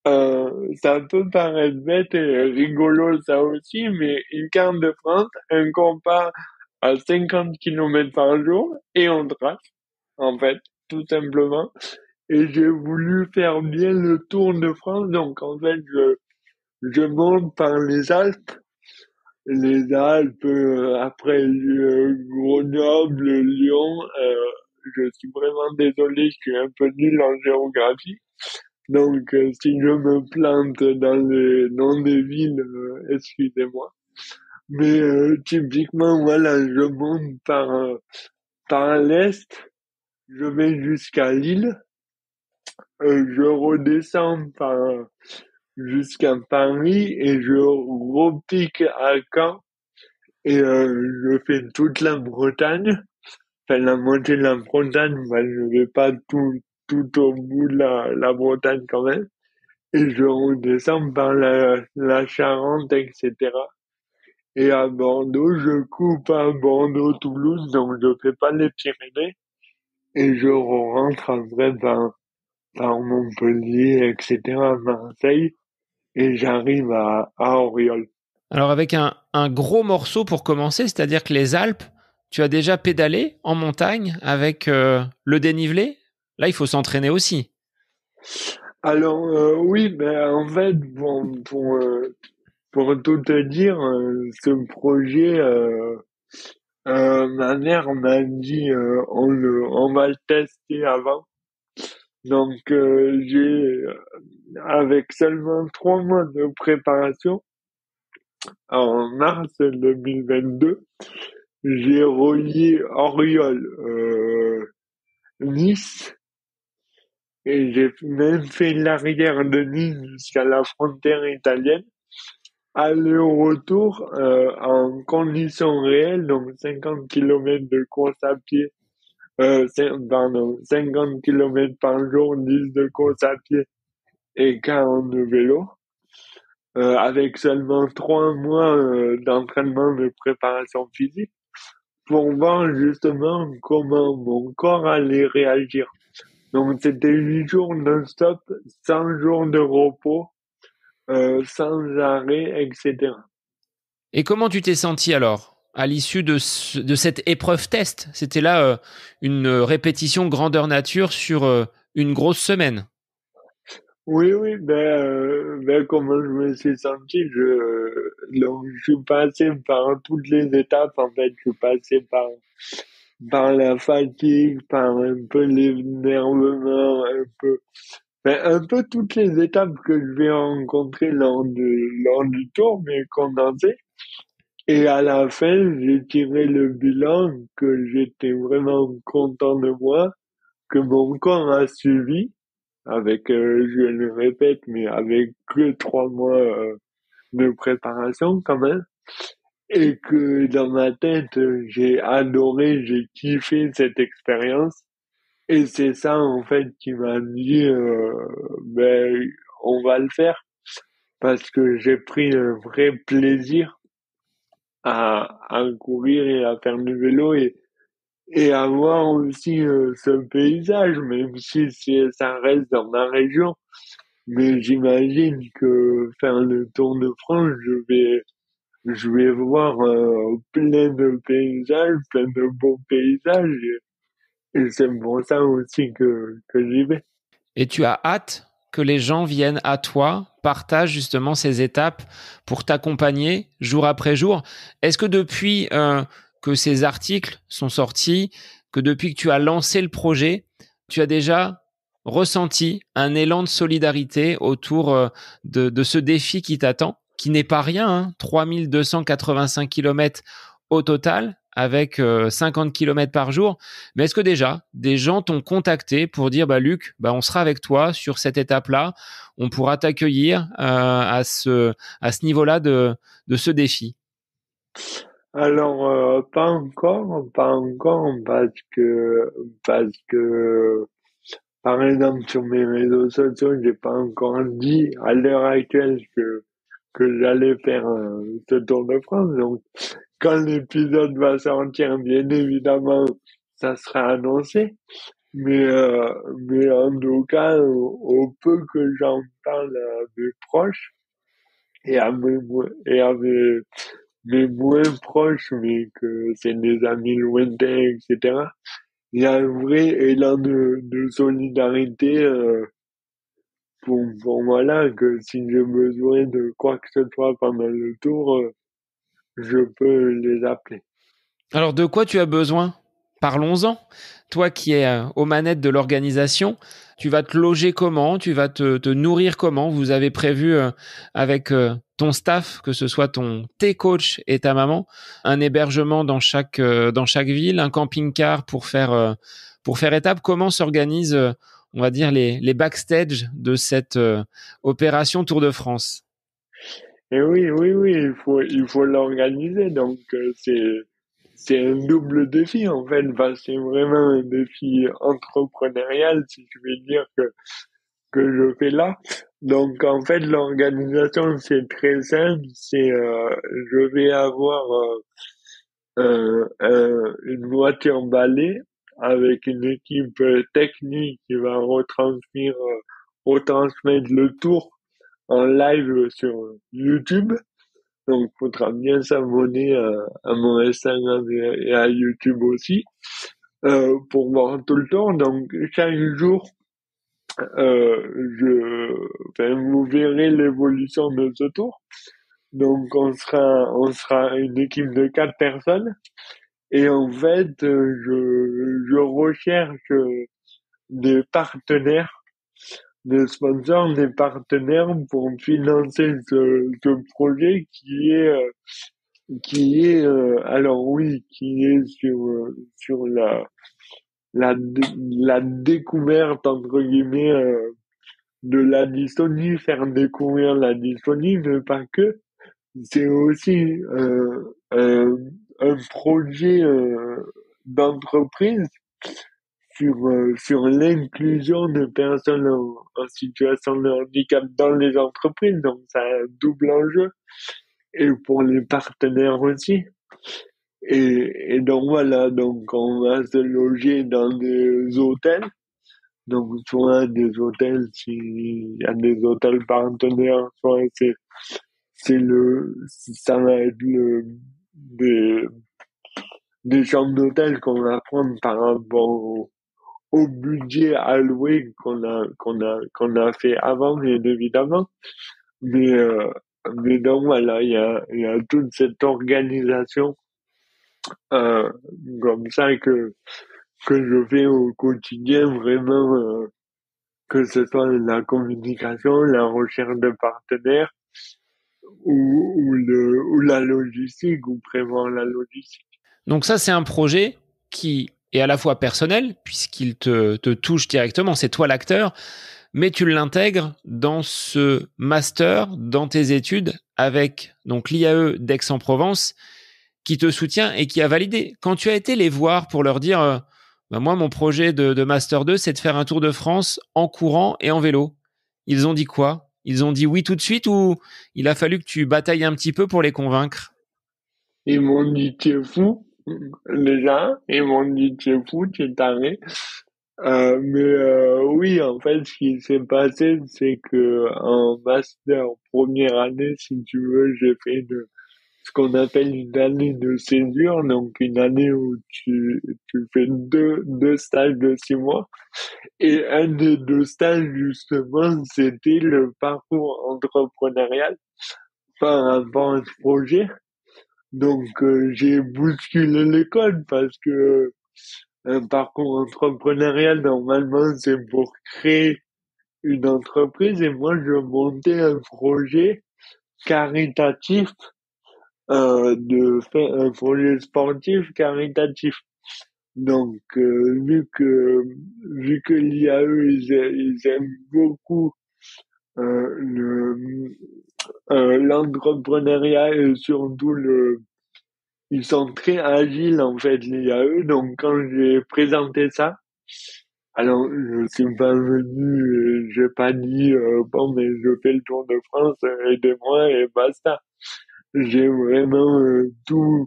ça peut paraître bête et rigolo, ça aussi, mais une carte de France, un compas à 50 kilomètres par jour et on trace, en fait, tout simplement. Et j'ai voulu faire bien le tour de France, donc en fait, je monte par les Alpes, après Grenoble, Lyon. Je suis vraiment désolé, je suis un peu nul en géographie. Donc, si je me plante dans les noms des villes, excusez-moi. Mais typiquement, voilà, je monte par l'est, je vais jusqu'à Lille, je redescends jusqu'à Paris et je repique à Caen et je fais toute la Bretagne. Enfin, la moitié de la Bretagne, bah, je vais pas tout au bout de la Bretagne quand même. Et je redescends par la Charente, etc. Et à Bordeaux, je coupe à Bordeaux-Toulouse, donc je fais pas les Pyrénées. Et je rentre après par Montpellier, etc., Marseille. Et j'arrive à Auriol. Alors avec un gros morceau pour commencer, c'est-à-dire que les Alpes, tu as déjà pédalé en montagne avec le dénivelé. Là, il faut s'entraîner aussi. Alors, oui, ben, en fait, pour tout te dire, ce projet, ma mère m'a dit, on va le tester avant. Donc, avec seulement 3 mois de préparation, en mars 2022, j'ai relié Auriol, Nice, et j'ai même fait l'arrière de Nice jusqu'à la frontière italienne. Aller-retour en conditions réelles, donc 50 kilomètres de course à pied, pardon, 50 kilomètres par jour, 10 de course à pied et 40 de vélo, avec seulement 3 mois d'entraînement de préparation physique pour voir justement comment mon corps allait réagir. Donc c'était 8 jours non-stop, 100 jours de repos, sans arrêt, etc. Et comment tu t'es senti alors à l'issue de cette épreuve test? C'était là une répétition grandeur nature sur une grosse semaine. Oui, oui, ben, comment je me suis senti, donc, je suis passé par toutes les étapes, en fait, je suis passé par la fatigue, par un peu l'énervement, un peu toutes les étapes que je vais rencontrer lors du tour, mais condensé. Et à la fin, j'ai tiré le bilan que j'étais vraiment content de moi, que mon corps a suivi avec, je le répète, mais avec que 3 mois de préparation quand même, et que dans ma tête, j'ai adoré, j'ai kiffé cette expérience, et c'est ça en fait qui m'a dit, ben, on va le faire, parce que j'ai pris un vrai plaisir à courir et à faire du vélo et à voir aussi ce paysage, même si ça reste dans ma région. Mais j'imagine que faire le Tour de France, je vais voir plein de paysages, plein de beaux paysages, et c'est pour ça aussi que j'y vais. Et tu as hâte que les gens viennent à toi, partagent justement ces étapes pour t'accompagner jour après jour. Est-ce que depuis que ces articles sont sortis, que depuis que tu as lancé le projet, tu as déjà ressenti un élan de solidarité autour de ce défi qui t'attend, qui n'est pas rien, hein, 3285 kilomètres au total, avec 50 kilomètres par jour. Mais est-ce que déjà, des gens t'ont contacté pour dire, bah, Luc, bah, on sera avec toi sur cette étape-là, on pourra t'accueillir à ce niveau-là de ce défi? Alors, pas encore, parce que, par exemple, sur mes réseaux sociaux, j'ai pas encore dit à l'heure actuelle que j'allais faire ce Tour de France. Donc, quand l'épisode va sortir, bien évidemment, ça sera annoncé. Mais en tout cas, au peu que j'en parle à mes proches et mes moins proches, mais que c'est des amis lointains, etc. Il y a un vrai élan de solidarité pour voilà, que si j'ai besoin de quoi que ce soit pendant le tour, je peux les appeler. Alors de quoi tu as besoin? Parlons-en. Toi qui es aux manettes de l'organisation, tu vas te loger comment? Tu vas te nourrir comment? Vous avez prévu avec ton staff, que ce soit tes coachs et ta maman, un hébergement dans chaque ville, un camping-car pour faire étape. Comment s'organise, on va dire, les backstage de cette opération Tour de France? Et oui, il faut l'organiser. Donc, c'est un double défi, en fait. Enfin, c'est vraiment un défi entrepreneurial, si je vais dire que je fais là. Donc, en fait, l'organisation, c'est très simple. Je vais avoir, une voiture balai avec une équipe technique qui va retransmettre le tour en live sur YouTube. Donc, il faudra bien s'abonner à mon Instagram et à YouTube aussi pour voir tout le temps. Donc, chaque jour, vous verrez l'évolution de ce tour. Donc, on sera une équipe de 4 personnes. Et en fait, je recherche des partenaires, des sponsors, des partenaires pour financer ce projet alors oui, qui est sur la découverte, entre guillemets, de la dystonie, faire découvrir la dystonie, mais pas que. C'est aussi un projet d'entreprise sur l'inclusion de personnes en situation de handicap dans les entreprises. Donc, ça a un double enjeu. Et pour les partenaires aussi. Et donc voilà, donc on va se loger dans des hôtels. Donc soit des hôtels, s'il y a des hôtels partenaires, soit ça va être des chambres d'hôtel qu'on va prendre par rapport au budget alloué qu'on a fait avant, bien évidemment. Mais, euh, mais donc voilà, il y a toute cette organisation euh, comme ça que je fais au quotidien, vraiment, que ce soit la communication, la recherche de partenaires ou la logistique, ou prévoir la logistique. Donc ça, c'est un projet qui est à la fois personnel, puisqu'il te touche directement, c'est toi l'acteur, mais tu l'intègres dans ce master, dans tes études, avec donc l'IAE d'Aix-en-Provence, qui te soutient et qui a validé. Quand tu as été les voir pour leur dire moi, mon projet de Master 2, c'est de faire un Tour de France en courant et en vélo. Ils ont dit quoi? Ils ont dit oui tout de suite ou il a fallu que tu batailles un petit peu pour les convaincre? Ils m'ont dit, tu es fou, déjà. Ils m'ont dit, tu es fou, tu es taré. Oui, en fait, ce qui s'est passé, c'est que en master première année, si tu veux, j'ai fait ce qu'on appelle une année de césure, donc une année où tu fais deux stages de 6 mois. Et un des deux stages, justement, c'était le parcours entrepreneurial par rapport à ce projet. Donc, j'ai bousculé l'école parce que un parcours entrepreneurial, normalement, c'est pour créer une entreprise, et moi, je montais un projet caritatif, de faire un projet sportif caritatif. Donc, vu que l'IAE, ils aiment beaucoup le l'entrepreneuriat, et surtout ils sont très agiles, en fait, l'IAE. Donc, quand j'ai présenté ça, Alors, je suis pas venu, j'ai pas dit, bon, mais je fais le Tour de France, aidez-moi et basta. J'ai vraiment tout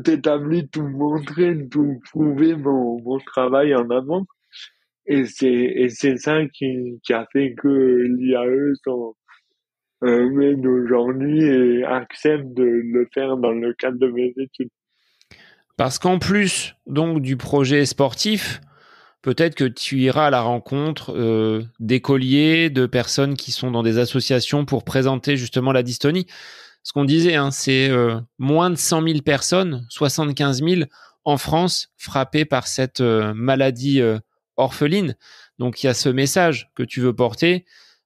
établi, tout montré, tout prouvé mon travail en avant. Et c'est ça qui a fait que l'IAE sont même aujourd'hui et accepte de le faire dans le cadre de mes études. Parce qu'en plus donc du projet sportif, peut-être que tu iras à la rencontre d'écoliers, de personnes qui sont dans des associations pour présenter justement la dystonie. Ce qu'on disait, hein, c'est moins de 100 000 personnes, 75 000 en France frappées par cette maladie orpheline. Donc il y a ce message que tu veux porter.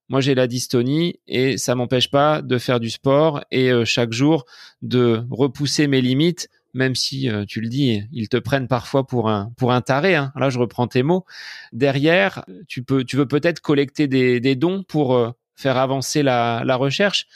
Moi, j'ai la dystonie et ça m'empêche pas de faire du sport et chaque jour de repousser mes limites, même si tu le dis, ils te prennent parfois pour un taré. Hein. Là, je reprends tes mots. Derrière, tu veux peut-être collecter des dons pour faire avancer la recherche.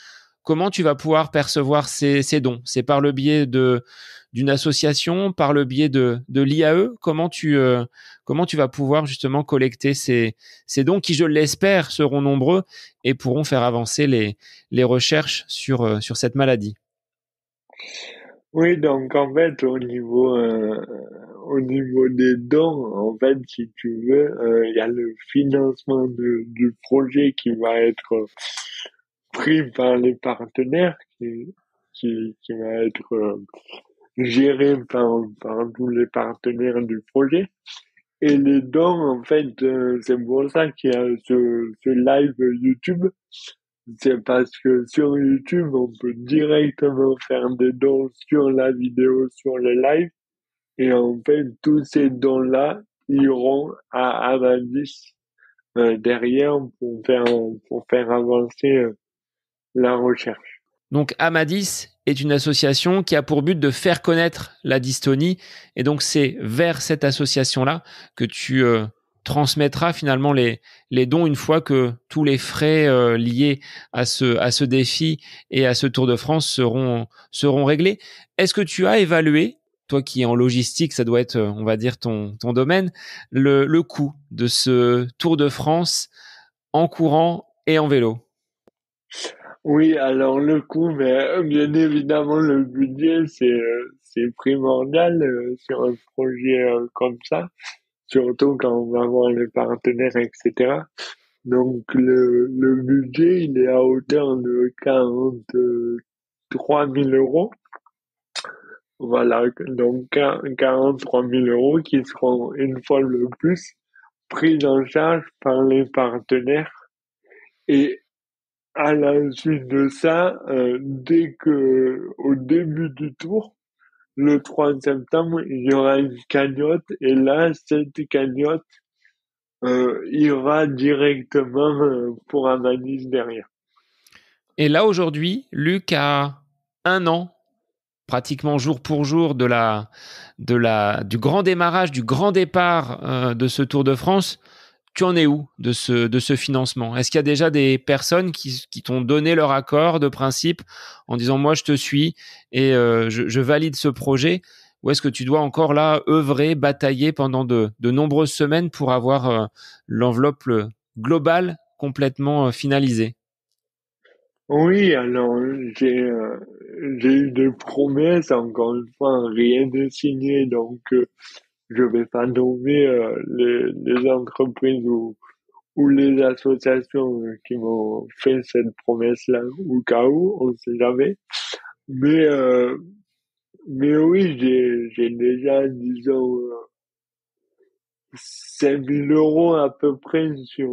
Comment tu vas pouvoir percevoir ces dons? C'est par le biais d'une association, par le biais de l'IAE? Comment tu vas pouvoir justement collecter ces dons qui, je l'espère, seront nombreux et pourront faire avancer les recherches sur cette maladie? Oui, donc en fait, au niveau des dons, en fait, si tu veux, il y a le financement du projet qui va être pris par les partenaires, qui va être géré par tous les partenaires du projet. Et les dons, en fait, c'est pour ça qu'il y a ce live YouTube. C'est parce que sur YouTube, on peut directement faire des dons sur la vidéo, sur le live. Et en fait, tous ces dons-là iront à Amadis derrière pour faire avancer la recherche. Donc Amadis est une association qui a pour but de faire connaître la dystonie et donc c'est vers cette association-là que tu transmettras finalement les dons une fois que tous les frais liés à ce défi et à ce Tour de France seront réglés. Est-ce que tu as évalué, toi qui es en logistique, ça doit être, on va dire, ton domaine, le coût de ce Tour de France en courant et en vélo? Oui, alors le coût, mais bien évidemment, le budget, c'est primordial sur un projet comme ça, surtout quand on va voir les partenaires, etc. Donc le budget, il est à hauteur de 43 000 euros. Voilà, donc 43 000 euros qui seront une fois le plus pris en charge par les partenaires. Et à la suite de ça, dès que au début du tour, le 3 septembre, il y aura une cagnotte et là, cette cagnotte ira directement pour Amanis derrière. Et là, aujourd'hui, Luc a 1 an, pratiquement jour pour jour, du grand démarrage, du grand départ de ce Tour de France. Tu en es où de ce financement? Est-ce qu'il y a déjà des personnes qui t'ont donné leur accord de principe en disant moi je te suis et je valide ce projet? Ou est-ce que tu dois encore là œuvrer, batailler pendant de nombreuses semaines pour avoir l'enveloppe globale complètement finalisée? Oui, alors j'ai eu des promesses, encore une fois, rien de signé, donc je vais pas nommer les entreprises ou les associations qui m'ont fait cette promesse-là, au cas où, on sait jamais. Mais mais oui, j'ai déjà, disons, 5 000 euros à peu près sur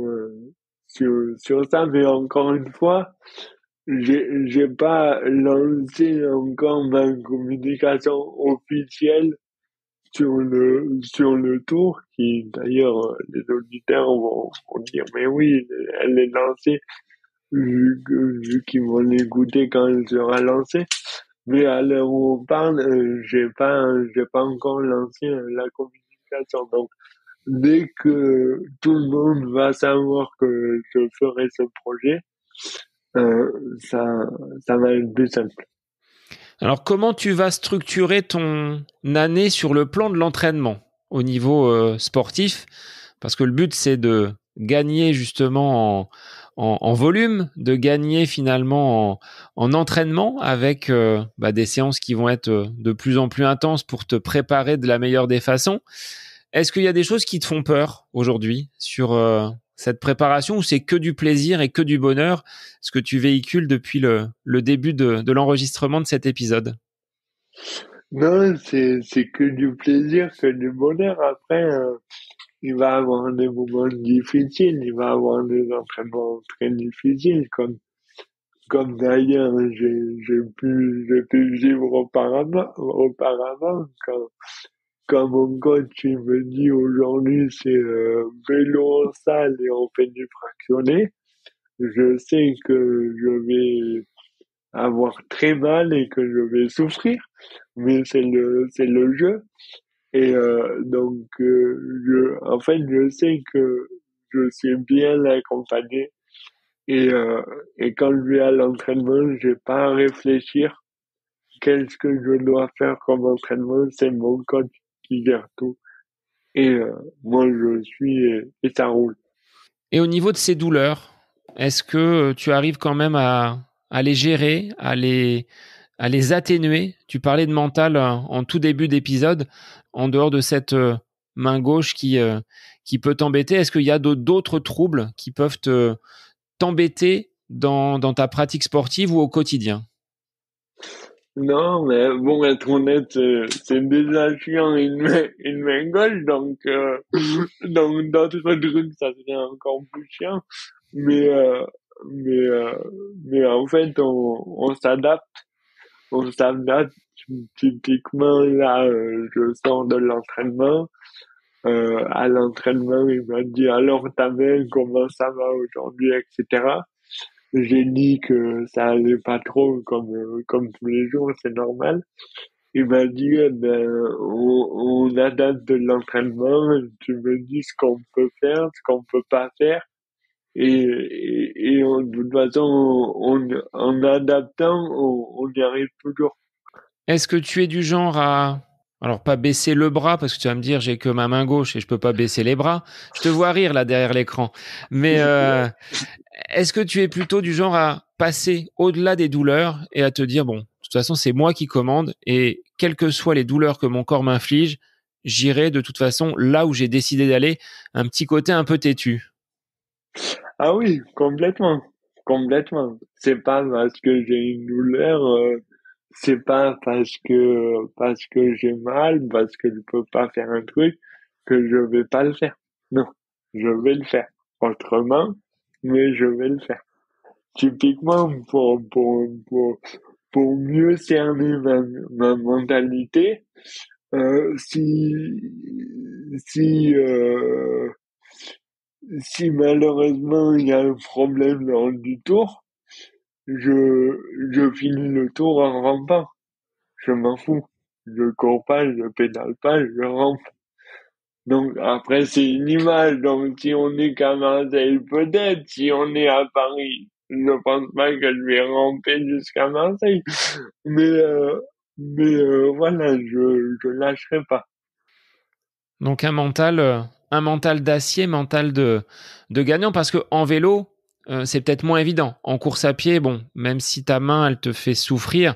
ça, mais encore une fois, j'ai pas lancé encore ma communication officielle sur le tour, qui d'ailleurs les auditeurs vont dire mais oui, elle est lancée vu qu'ils vont l'écouter quand elle sera lancée. Mais à l'heure où on parle, j'ai pas encore lancé la communication. Donc dès que tout le monde va savoir que je ferai ce projet, euh, ça ça va être plus simple. Alors, comment tu vas structurer ton année sur le plan de l'entraînement au niveau sportif? Parce que le but, c'est de gagner justement en volume, de gagner finalement en entraînement avec des séances qui vont être de plus en plus intenses pour te préparer de la meilleure des façons. Est-ce qu'il y a des choses qui te font peur aujourd'hui sur cette préparation ou c'est que du plaisir et que du bonheur, ce que tu véhicules depuis le début de l'enregistrement de cet épisode? Non, c'est que du plaisir, que du bonheur. Après, il va avoir des moments difficiles, il va avoir des entraînements très difficiles, comme d'ailleurs j'ai pu vivre auparavant quand mon coach il me dit aujourd'hui c'est vélo en salle et on fait du fractionné, je sais que je vais avoir très mal et que je vais souffrir, mais c'est le jeu. Et donc, en fait, je sais que je suis bien accompagné et, euh, et quand je vais à l'entraînement, j'ai pas à réfléchir qu'est-ce que je dois faire comme entraînement, c'est mon coach qui gère tout. Et moi, je suis et ça roule. Et au niveau de ces douleurs, est-ce que tu arrives quand même à les gérer, à les atténuer? Tu parlais de mental en tout début d'épisode, en dehors de cette main gauche qui peut t'embêter. Est-ce qu'il y a d'autres troubles qui peuvent t'embêter dans ta pratique sportive ou au quotidien? Non, mais bon, être honnête, c'est déjà chiant une main gauche, donc d'autres trucs, ça serait encore plus chiant. Mais, euh, mais, euh, mais en fait, on s'adapte, on s'adapte. Typiquement, là, je sors de l'entraînement. À l'entraînement, il m'a dit, alors ta main, comment ça va aujourd'hui, etc. J'ai dit que ça allait pas trop comme tous les jours, c'est normal. Il m'a dit, on adapte de l'entraînement, tu me dis ce qu'on peut faire, ce qu'on peut pas faire. De toute façon, en adaptant, on y arrive toujours. Est-ce que tu es du genre à, alors pas baisser le bras, parce que tu vas me dire j'ai que ma main gauche et je peux pas baisser les bras. Je te vois rire là derrière l'écran. Mais est-ce que tu es plutôt du genre à passer au-delà des douleurs et à te dire bon, de toute façon c'est moi qui commande et quelles que soient les douleurs que mon corps m'inflige, j'irai de toute façon là où j'ai décidé d'aller, un petit côté un peu têtu. Ah oui, complètement, complètement. C'est pas parce que j'ai une douleur, c'est pas parce que j'ai mal, parce que je peux pas faire un truc que je vais pas le faire. Non, je vais le faire autrement, mais je vais le faire. Typiquement pour mieux cerner ma mentalité, si si si malheureusement il y a un problème lors du tour, je finis le tour en rampant. Je m'en fous. Je cours pas, je pédale pas, je rampe. Donc après c'est une image. Donc si on est qu'à Marseille, peut-être. Si on est à Paris, je pense pas que je vais ramper jusqu'à Marseille. Mais voilà, je lâcherai pas. Donc un mental d'acier, mental de gagnant, parce que en vélo, c'est peut-être moins évident. En course à pied, bon, même si ta main, elle te fait souffrir,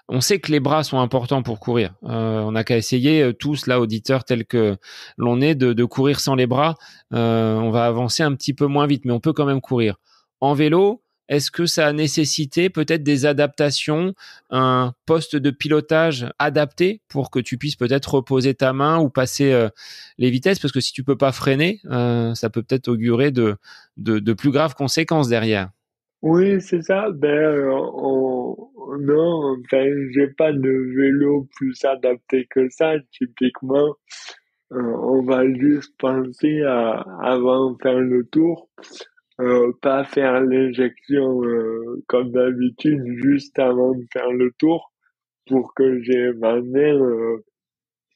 on sait que les bras sont importants pour courir. On n'a qu'à essayer tous, là, auditeurs tels que l'on est, de courir sans les bras. On va avancer un petit peu moins vite, mais on peut quand même courir. En vélo, est-ce que ça a nécessité peut-être des adaptations, un poste de pilotage adapté pour que tu puisses peut-être reposer ta main ou passer les vitesses? Parce que si tu peux pas freiner, ça peut peut-être augurer de plus graves conséquences derrière. Oui, c'est ça. Ben, non, enfin, j'ai pas de vélo plus adapté que ça. Typiquement, on va juste penser à, avant de faire le tour, pas faire l'injection comme d'habitude juste avant de faire le tour pour que j'ai ma main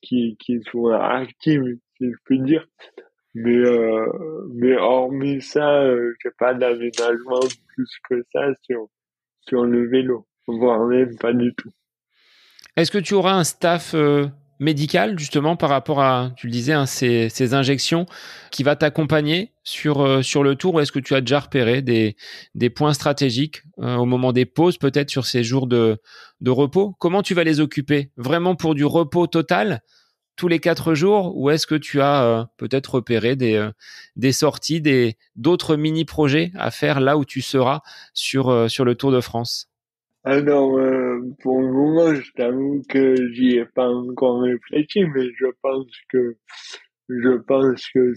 qui soit active, si je puis dire. Mais hormis ça, j'ai pas d'aménagement plus que ça sur le vélo, voire même pas du tout. Est-ce que tu auras un staff médical justement par rapport à, tu le disais, hein, ces injections qui va t'accompagner sur le tour, ou est-ce que tu as déjà repéré des points stratégiques au moment des pauses, peut-être sur ces jours de repos? Comment tu vas les occuper? Vraiment pour du repos total tous les 4 jours, ou est-ce que tu as peut-être repéré des sorties, d'autres mini-projets à faire là où tu seras sur le Tour de France? Alors, pour le moment, je t'avoue que j'y ai pas encore réfléchi, mais je pense que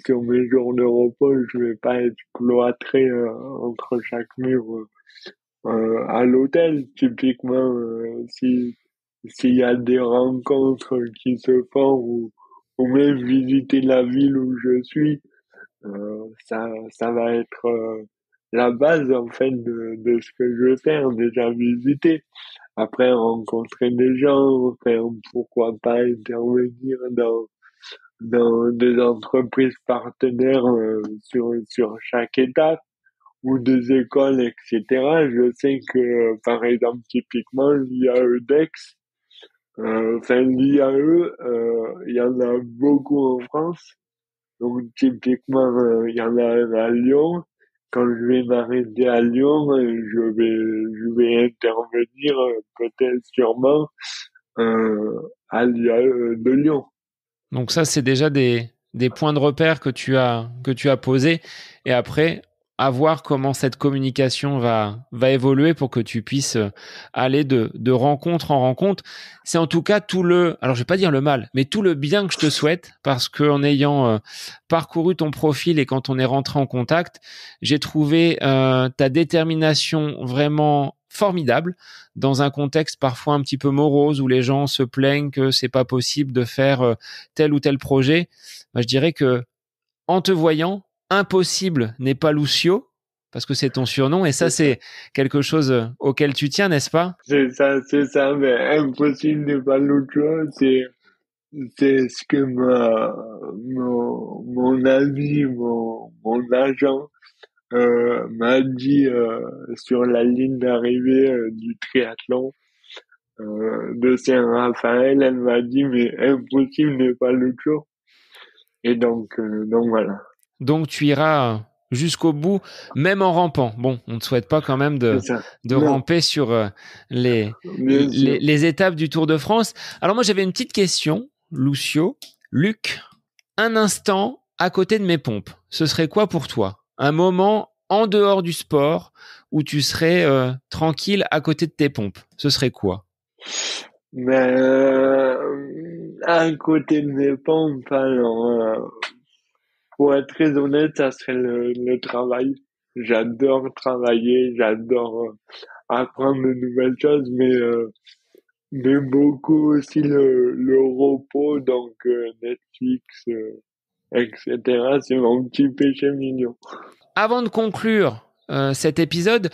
sur mes jours de repos, je vais pas être cloîtré entre chaque mur à l'hôtel. Typiquement, s'il y a des rencontres qui se font ou même visiter la ville où je suis, ça va être la base en fait de ce que je veux faire, déjà visiter. Après, rencontrer des gens, faire pourquoi pas intervenir dans des entreprises partenaires sur chaque étape ou des écoles, etc. Je sais que, par exemple, typiquement, l'IAE-DEX, enfin l'IAE, il y en a beaucoup en France. Donc, typiquement, il y en a un à Lyon. Quand je vais m'arrêter à Lyon, je vais intervenir peut-être sûrement à l'IAE de Lyon. Donc ça, c'est déjà des points de repère que tu as posés. Et après, à voir comment cette communication va évoluer pour que tu puisses aller de rencontre en rencontre. C'est en tout cas alors je vais pas dire le mal, mais tout le bien que je te souhaite, parce que en ayant parcouru ton profil et quand on est rentré en contact, j'ai trouvé ta détermination vraiment formidable dans un contexte parfois un petit peu morose où les gens se plaignent que c'est pas possible de faire tel ou tel projet. Moi, je dirais que en te voyant, impossible n'est pas Lucio, parce que c'est ton surnom, et ça, c'est quelque chose auquel tu tiens, n'est-ce pas? C'est ça, mais impossible n'est pas l'autre chose. C'est ce que mon ami, mon agent, m'a dit, sur la ligne d'arrivée, du triathlon, de Saint-Raphaël. Elle m'a dit, mais impossible n'est pas l'autre chose. Et donc voilà. Donc, tu iras jusqu'au bout, même en rampant. Bon, on ne te souhaite pas quand même C'est ça. de Non, ramper sur bien sûr. les étapes du Tour de France. Alors moi, j'avais une petite question, Luc, un instant à côté de mes pompes, ce serait quoi pour toi? Un moment en dehors du sport où tu serais tranquille à côté de tes pompes, ce serait quoi? Mais, à côté de mes pompes, alors, pour être très honnête, ça serait le travail. J'adore travailler, j'adore apprendre de nouvelles choses, mais beaucoup aussi le repos, donc Netflix, etc. C'est mon petit péché mignon. Avant de conclure cet épisode,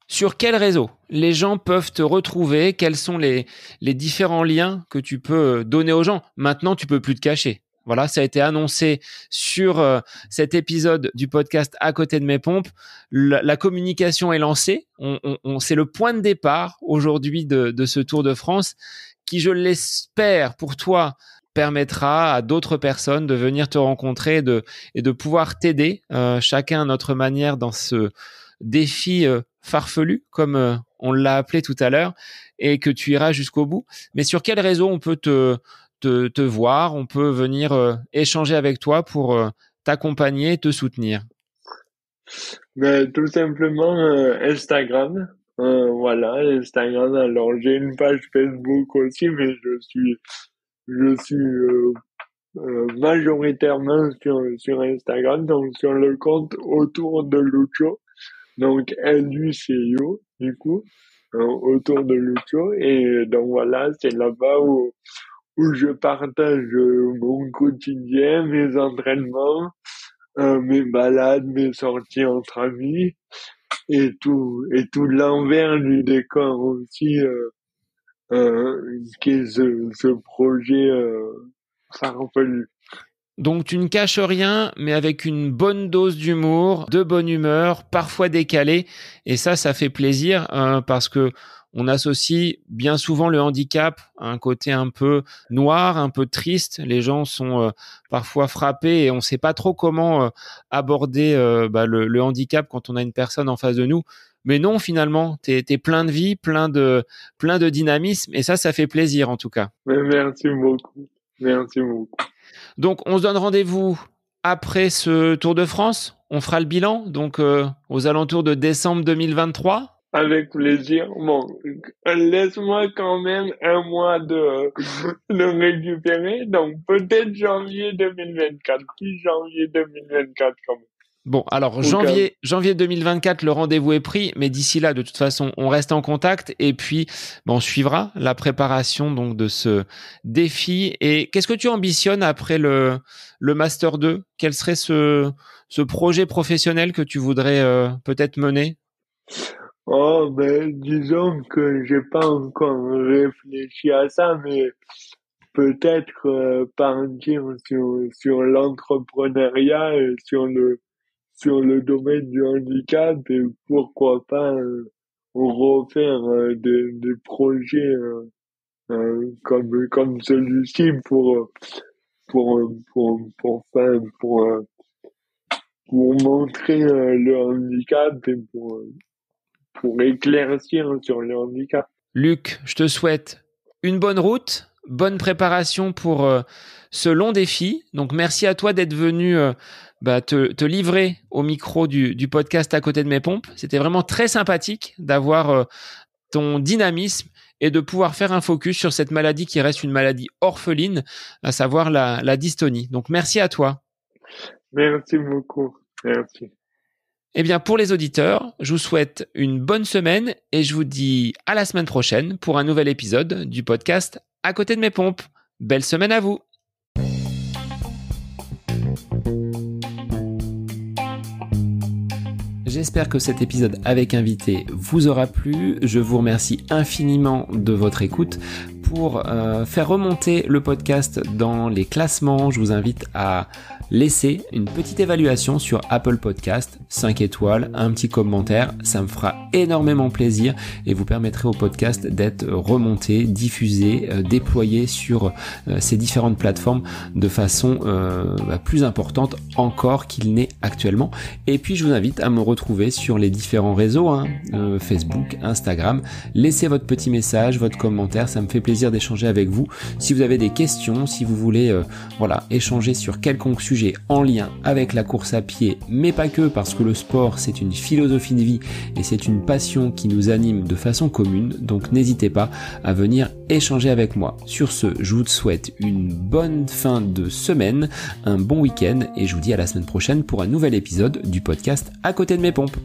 sur quel réseau les gens peuvent te retrouver? Quels sont les différents liens que tu peux donner aux gens? Maintenant, tu peux plus te cacher. Voilà, ça a été annoncé sur cet épisode du podcast À côté de mes pompes. La communication est lancée. C'est le point de départ aujourd'hui de ce Tour de France qui, je l'espère pour toi, permettra à d'autres personnes de venir te rencontrer et de pouvoir t'aider, chacun à notre manière dans ce défi farfelu, comme on l'a appelé tout à l'heure, et que tu iras jusqu'au bout. Mais sur quel réseau on peut te voir, on peut venir échanger avec toi pour t'accompagner, te soutenir? Mais tout simplement Instagram. Voilà, Instagram. Alors j'ai une page Facebook aussi, mais je suis majoritairement sur Instagram, donc sur le compte autour de Lucho, donc LUCIO, du coup, autour de Lucho, et donc voilà, c'est là-bas où je partage mon quotidien, mes entraînements, mes balades, mes sorties entre amis, et tout l'envers du décor aussi, qui est ce projet farfelu. Donc tu ne caches rien, mais avec une bonne dose d'humour, de bonne humeur, parfois décalée, et ça fait plaisir parce que on associe bien souvent le handicap à un côté un peu noir, un peu triste. Les gens sont parfois frappés et on ne sait pas trop comment aborder le handicap quand on a une personne en face de nous. Mais non, finalement, t'es plein de vie, plein de dynamisme, et ça fait plaisir en tout cas. Merci beaucoup. Merci beaucoup. Donc, on se donne rendez-vous après ce Tour de France. On fera le bilan, donc aux alentours de décembre 2023. Avec plaisir. Bon, laisse-moi quand même un mois de récupérer. Donc, peut-être janvier 2024. Puis janvier 2024 quand même. Bon, alors janvier 2024, le rendez-vous est pris, mais d'ici là, de toute façon, on reste en contact et puis on suivra la préparation donc de ce défi. Et qu'est-ce que tu ambitionnes après le Master 2 ? Quel serait ce projet professionnel que tu voudrais peut-être mener ? Oh, disons que j'ai pas encore réfléchi à ça, mais peut-être partir sur l'entrepreneuriat et sur le domaine du handicap, et pourquoi pas refaire des projets comme celui-ci pour montrer le handicap et pour éclaircir sur le handicap. Luc, je te souhaite une bonne route, bonne préparation pour ce long défi. Donc merci à toi d'être venu te livrer au micro du podcast À côté de mes pompes. C'était vraiment très sympathique d'avoir ton dynamisme et de pouvoir faire un focus sur cette maladie qui reste une maladie orpheline, à savoir la dystonie. Donc merci à toi. Merci beaucoup. Merci. Eh bien, pour les auditeurs, je vous souhaite une bonne semaine et je vous dis à la semaine prochaine pour un nouvel épisode du podcast À côté de mes pompes. Belle semaine à vous. J'espère que cet épisode avec invité vous aura plu. Je vous remercie infiniment de votre écoute. Pour faire remonter le podcast dans les classements, je vous invite à laisser une petite évaluation sur Apple Podcast, 5 étoiles, un petit commentaire, ça me fera énormément plaisir et vous permettrez au podcast d'être remonté, diffusé, déployé sur ces différentes plateformes de façon plus importante encore qu'il n'est actuellement. Et puis je vous invite à me retrouver sur les différents réseaux, Facebook, Instagram. Laissez votre petit message, votre commentaire, ça me fait plaisir d'échanger avec vous. Si vous avez des questions, si vous voulez échanger sur quelconque sujet en lien avec la course à pied, mais pas que, parce que le sport c'est une philosophie de vie et c'est une passion qui nous anime de façon commune, donc n'hésitez pas à venir échanger avec moi. Sur ce, je vous souhaite une bonne fin de semaine, un bon week-end et je vous dis à la semaine prochaine pour un nouvel épisode du podcast À côté de mes pompes.